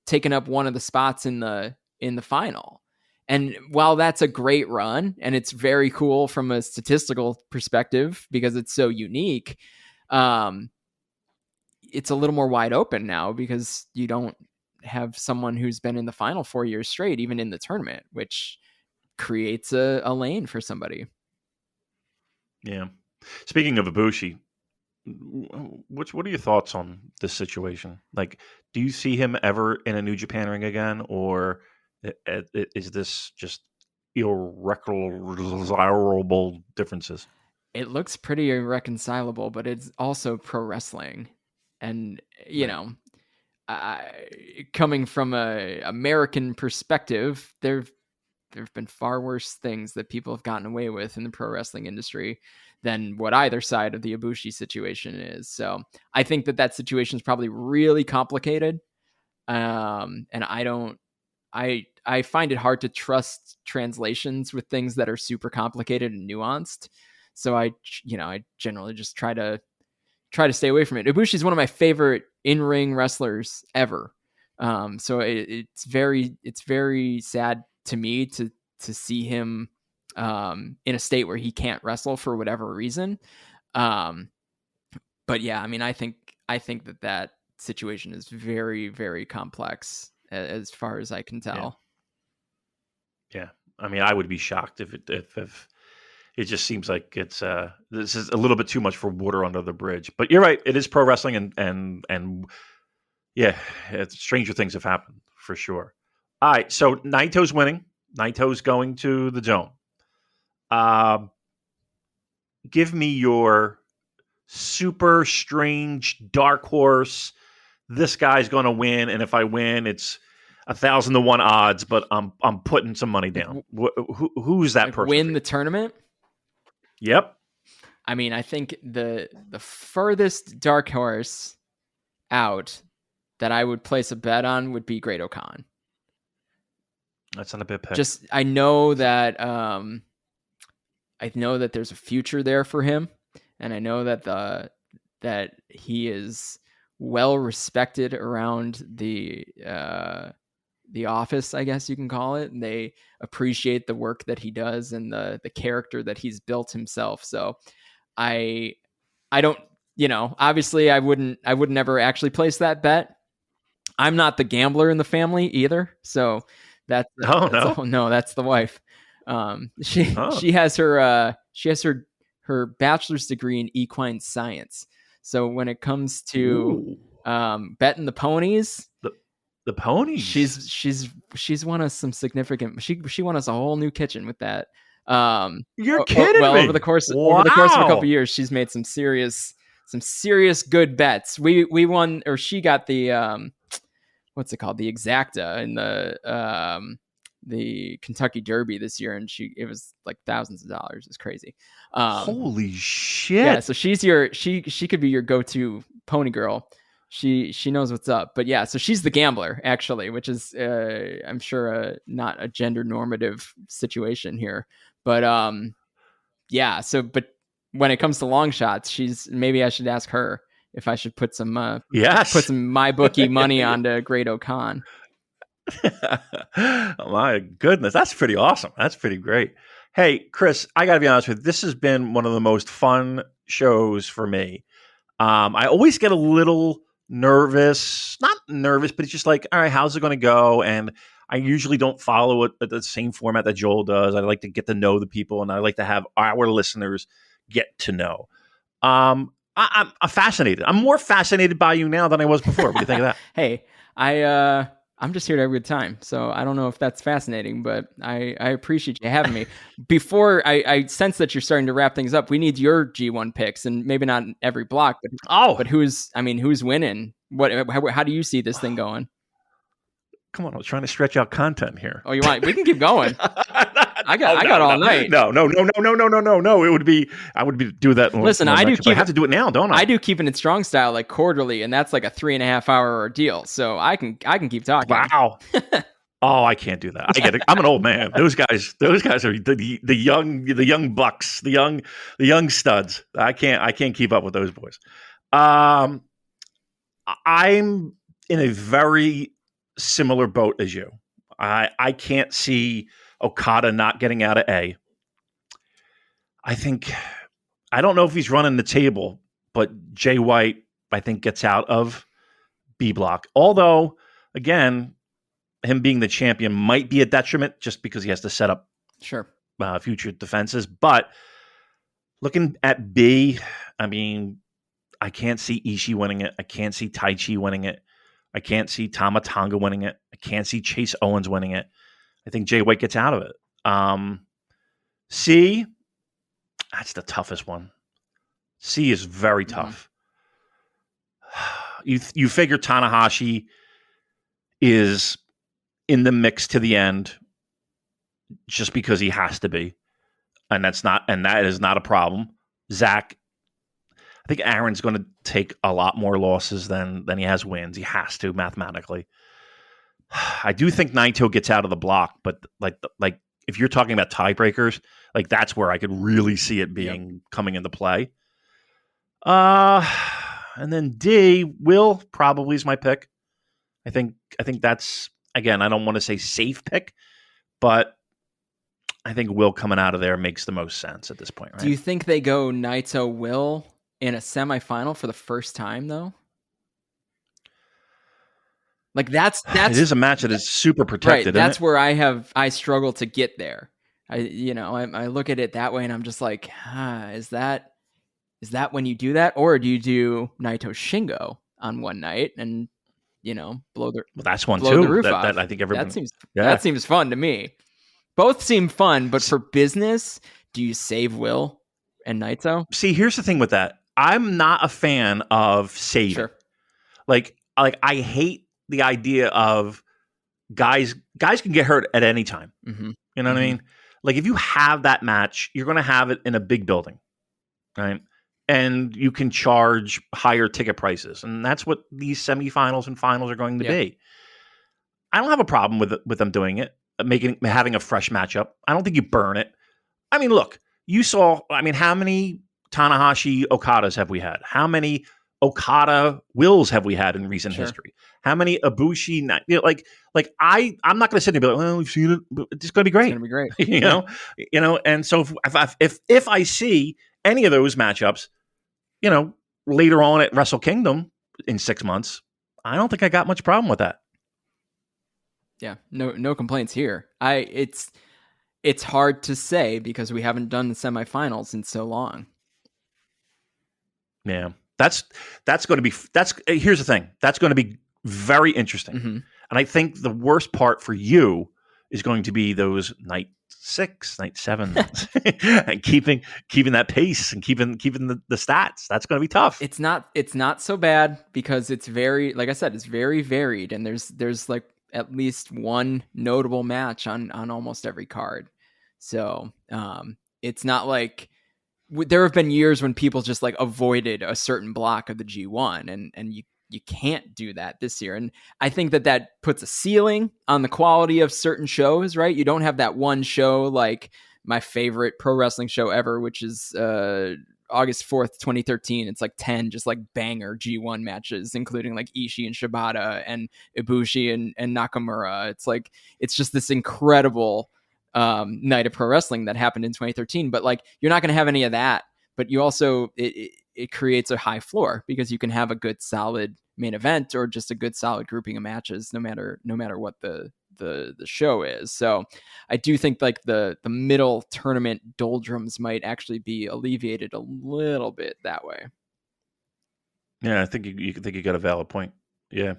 C: taking up one of the spots in the final. And while that's a great run and it's very cool from a statistical perspective because it's so unique, it's a little more wide open now because you don't have someone who's been in the final 4 years straight, even in the tournament, which creates a lane for somebody.
B: Yeah. Speaking of Ibushi, what are your thoughts on this situation? Like, do you see him ever in a New Japan ring again, or is this just irreconcilable differences?
C: It looks pretty irreconcilable, but it's also pro wrestling, and coming from a American perspective, there've been far worse things that people have gotten away with in the pro wrestling industry than what either side of the Ibushi situation is. So I think that situation is probably really complicated. And I find it hard to trust translations with things that are super complicated and nuanced. So I generally just try to stay away from it. Ibushi is one of my favorite in-ring wrestlers ever. So it's very sad to me to see him in a state where he can't wrestle for whatever reason. But yeah, I think that situation is very, very complex as far as I can tell.
B: Yeah. I would be shocked if it just seems like it's this is a little bit too much for water under the bridge. But you're right, it is pro wrestling, and yeah, stranger things have happened for sure. All right, so Naito's winning. Naito's going to the Dome. Give me your super strange dark horse. This guy's going to win, and if I win, it's 1,000 to 1 odds. But I'm putting some money down. Who's that person?
C: Win the tournament?
B: Yep.
C: I think the furthest dark horse out that I would place a bet on would be Great O'Khan.
B: That's not a bit pick.
C: Just I know that there's a future there for him, and I know that he is well respected around the office, I guess you can call it, and they appreciate the work that he does and the character that he's built himself. So I don't, obviously I wouldn't ever actually place that bet. I'm not the gambler in the family either. So that's the wife. She has her bachelor's degree in equine science. So when it comes to betting the ponies,
B: the ponies,
C: she's won us some significant. She won us a whole new kitchen with that.
B: You're kidding me.
C: Over the course of a couple of years, she's made some serious good bets. We won, or she got the what's it called, the Exacta in the Kentucky Derby this year, and it was like thousands of dollars. It's crazy.
B: Holy shit!
C: Yeah, so she could be your go-to pony girl. She knows what's up. But yeah, so she's the gambler actually, which is I'm sure not a gender normative situation here. But yeah. So but when it comes to long shots, maybe I should ask her if I should put some my bookie money onto Great O'Con.
B: My goodness, that's pretty awesome. That's pretty great. Hey, Chris, I got to be honest with you. This has been one of the most fun shows for me. I always get a little nervous, not nervous, but it's just like, all right, how's it going to go? And I usually don't follow it at the same format that Joel does. I like to get to know the people, and I like to have our listeners get to know. I'm fascinated. I'm more fascinated by you now than I was before. What do you think of that?
C: Hey, I'm just here to have a good time. So I don't know if that's fascinating, but I appreciate you having me. Before I sense that you're starting to wrap things up, we need your G1 picks, and maybe not in every block, but who's winning? How do you see this thing going?
B: Come on, I was trying to stretch out content here.
C: Oh, we can keep going. I got all night.
B: No. It would be I would be do that.
C: Listen, I have
B: to do it now, don't I?
C: I do Keeping It Strong style like quarterly, and that's like a 3.5 hour ordeal. So I can keep talking.
B: Wow. Oh, I can't do that. I get it. I'm an old man. Those guys are the young bucks, the young studs. I can't keep up with those boys. I'm in a very similar boat as you. I can't see Okada not getting out of A. I don't know if he's running the table, but Jay White, I think, gets out of B block. Although, again, him being the champion might be a detriment just because he has to set up future defenses. But looking at B, I mean, I can't see Ishii winning it. I can't see Taichi winning it. I can't see Tama Tonga winning it. I can't see Chase Owens winning it. I think Jay White gets out of it. C, that's the toughest one. C is very tough. You figure Tanahashi is in the mix to the end just because he has to be. And that is not a problem. Zach, I think Aaron's going to take a lot more losses than he has wins. He has to mathematically. I do think Naito gets out of the block, but like if you're talking about tiebreakers, like that's where I could really see it being coming into play. And then D, Will probably is my pick. I think that's, again, I don't want to say safe pick, but I think Will coming out of there makes the most sense at this point, right?
C: Do you think they go Naito Will in a semifinal for the first time though? Like that's
B: it is a match that is super protected.
C: Right, that's where I struggle to get there. I look at it that way and I'm just like, is that when you do that, or do you do Naito Shingo on one night and blow the roof off?
B: That I think everybody
C: that seems fun to me. Both seem fun, but for business, do you save Will and Naito?
B: See, here's the thing with that. I'm not a fan of saving.
C: Sure.
B: Like I hate the idea of guys can get hurt at any time.
C: Mm-hmm.
B: You know what I mean? Like if you have that match, you're going to have it in a big building, right? And you can charge higher ticket prices, and that's what these semifinals and finals are going to be. I don't have a problem with them doing it, having a fresh matchup. I don't think you burn it. I mean, look, you saw. I mean, how many Tanahashi Okadas have we had? How many Okada Wills have we had in recent history? How many Ibushi? I'm not going to sit there and be like, well, we've seen it, but it's going to be great.
C: It's going to be great.
B: you know. And so if I see any of those matchups, later on at Wrestle Kingdom in 6 months, I don't think I got much problem with that.
C: Yeah, no complaints here. It's hard to say because we haven't done the semifinals in so long.
B: Yeah. That's going to be here's the thing. That's going to be very interesting. Mm-hmm. And I think the worst part for you is going to be those night 6, night 7, and keeping that pace and keeping the stats. That's going to be tough.
C: It's not so bad because it's very, like I said, it's very varied, and there's like at least one notable match on almost every card. So it's not like there have been years when people just like avoided a certain block of the G1, and you can't do that this year. And I think that puts a ceiling on the quality of certain shows, right? You don't have that one show like my favorite pro wrestling show ever, which is August 4th, 2013. It's like 10 just like banger G1 matches, including like Ishii and Shibata and Ibushi and Nakamura. It's like, it's just this incredible night of pro wrestling that happened in 2013. But like, you're not going to have any of that, but you also, it creates a high floor because you can have a good solid main event or just a good solid grouping of matches no matter what the show is. So I do think like the middle tournament doldrums might actually be alleviated a little bit that way.
B: Yeah, I think you got a valid point. Yeah,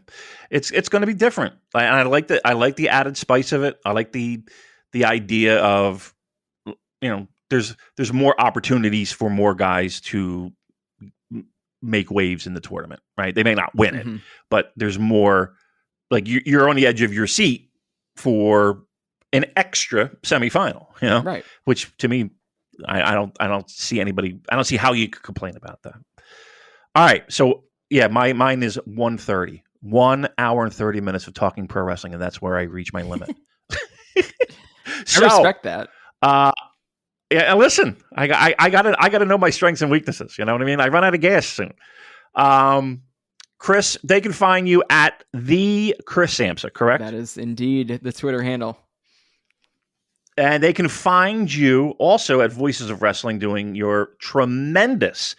B: it's going to be different. And I like the added spice of it. I like the idea of, there's more opportunities for more guys to make waves in the tournament, right? They may not win it, but there's more, like you're on the edge of your seat for an extra semifinal,
C: right?
B: Which to me, I don't see how you could complain about that. All right. So yeah, mine is 1:30, 1 hour and 30 minutes of talking pro wrestling. And that's where I reach my limit.
C: I respect that.
B: Yeah, listen, I gotta know my strengths and weaknesses. You know what I mean? I run out of gas soon. Chris, they can find you at the Chris Samsa, correct?
C: That is indeed the Twitter handle.
B: And they can find you also at Voices of Wrestling doing your tremendous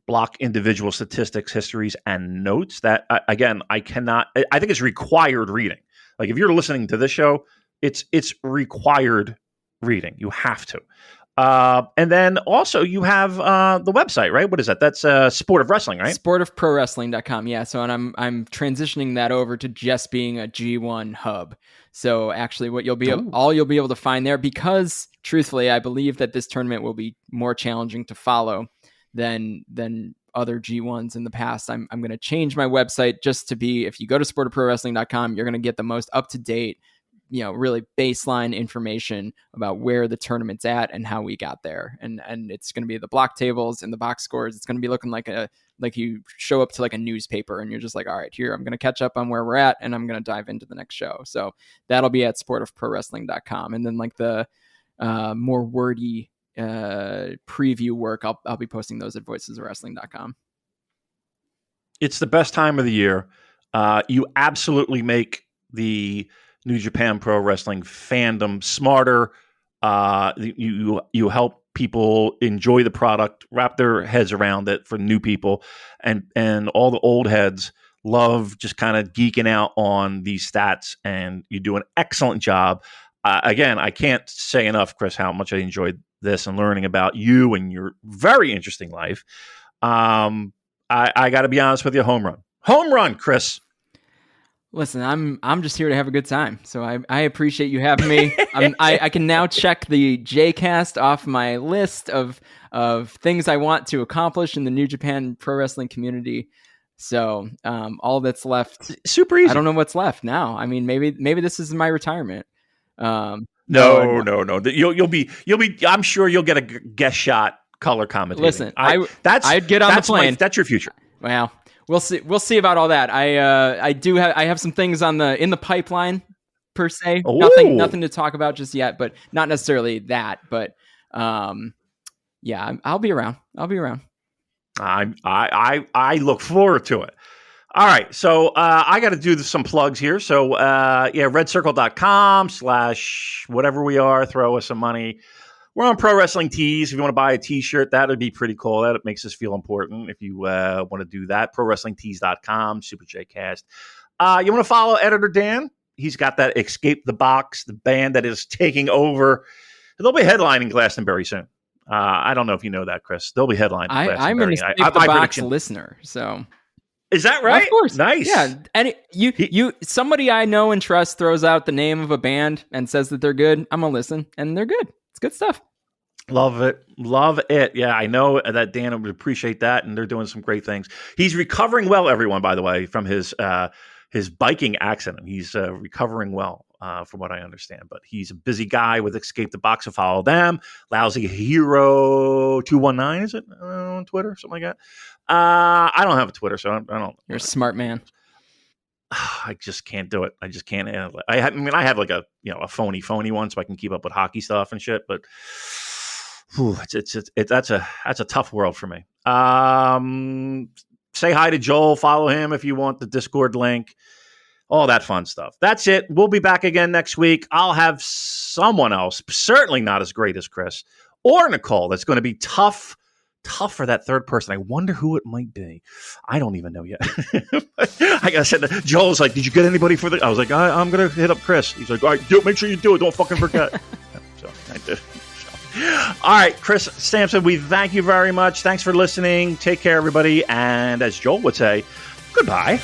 B: block individual statistics, histories, and notes. That again, I think it's required reading. Like if you're listening to this show, it's required reading. You have to. And then also you have the website, right? What is that? That's Sport of Wrestling, right?
C: Sportofprowrestling.com. Yeah. So and I'm transitioning that over to just being a G1 hub. So actually what you'll be able to find there, because truthfully, I believe that this tournament will be more challenging to follow than other G1s in the past. I'm going to change my website just to be, if you go to sportofprowrestling.com, you're going to get the most up-to-date, really baseline information about where the tournament's at and how we got there. And it's going to be the block tables and the box scores. It's going to be looking like you show up to like a newspaper and you're just like, all right, here, I'm going to catch up on where we're at and I'm going to dive into the next show. So that'll be at sportofprowrestling.com. And then like the more wordy preview work, I'll be posting those at voicesofwrestling.com.
B: It's the best time of the year. You absolutely make the New Japan Pro Wrestling fandom smarter. You help people enjoy the product, wrap their heads around it for new people, and all the old heads love just kind of geeking out on these stats. And you do an excellent job. Again, I can't say enough, Chris, how much I enjoyed this and learning about you and your very interesting life. I got to be honest with you, home run, Chris.
C: Listen, I'm just here to have a good time. So I appreciate you having me. I can now check the JCast off my list of things I want to accomplish in the New Japan Pro Wrestling community. So all that's left,
B: super easy.
C: I don't know what's left now. I mean, maybe this is my retirement.
B: No. You'll be. I'm sure you'll get a guest shot color commentating.
C: Listen, I'd get on the plane.
B: That's your future.
C: Well, we'll see about all that. I have some things in the pipeline per se.
B: Ooh.
C: Nothing to talk about just yet, but not necessarily that. But yeah, I'll be around.
B: I look forward to it. All right, so I got to do some plugs here. So redcircle.com/whatever we are. Throw us some money. We're on Pro Wrestling Tees. If you want to buy a T-shirt, that would be pretty cool. That makes us feel important. If you want to do that, ProWrestlingTees.com, Super J Cast. You want to follow Editor Dan? He's got that Escape the Box, the band that is taking over. They'll be headlining Glastonbury soon. I don't know if you know that, Chris. They'll be headlining Glastonbury.
C: I'm an Escape the Box listener, so
B: Is that right?
C: Of course.
B: Nice.
C: Yeah. And somebody I know and trust throws out the name of a band and says that they're good. I'm going to listen, and they're good. It's good stuff.
B: Love it. Love it. Yeah, I know that Dan would appreciate that, and they're doing some great things. He's recovering well, everyone, by the way, from his biking accident. He's recovering well, from what I understand. But he's a busy guy with Escape the Box, so follow them. Lousy Hero 219, is it, on Twitter? Something like that. I don't have a Twitter, so I don't.
C: You're a smart man.
B: I just can't do it. I just can't handle it. I have like a phony one, so I can keep up with hockey stuff and shit. But that's a tough world for me. Say hi to Joel. Follow him if you want the Discord link. All that fun stuff. That's it. We'll be back again next week. I'll have someone else, certainly not as great as Chris or Nicole, that's going to be tough for that third person. I wonder who it might be. I don't even know yet. Like I said, Joel's like, did you get anybody for the... I was like, I'm going to hit up Chris. He's like, all right, make sure you do it. Don't fucking forget. So I did. All right, Chris Samsa, we thank you very much. Thanks for listening. Take care, everybody. And as Joel would say, goodbye.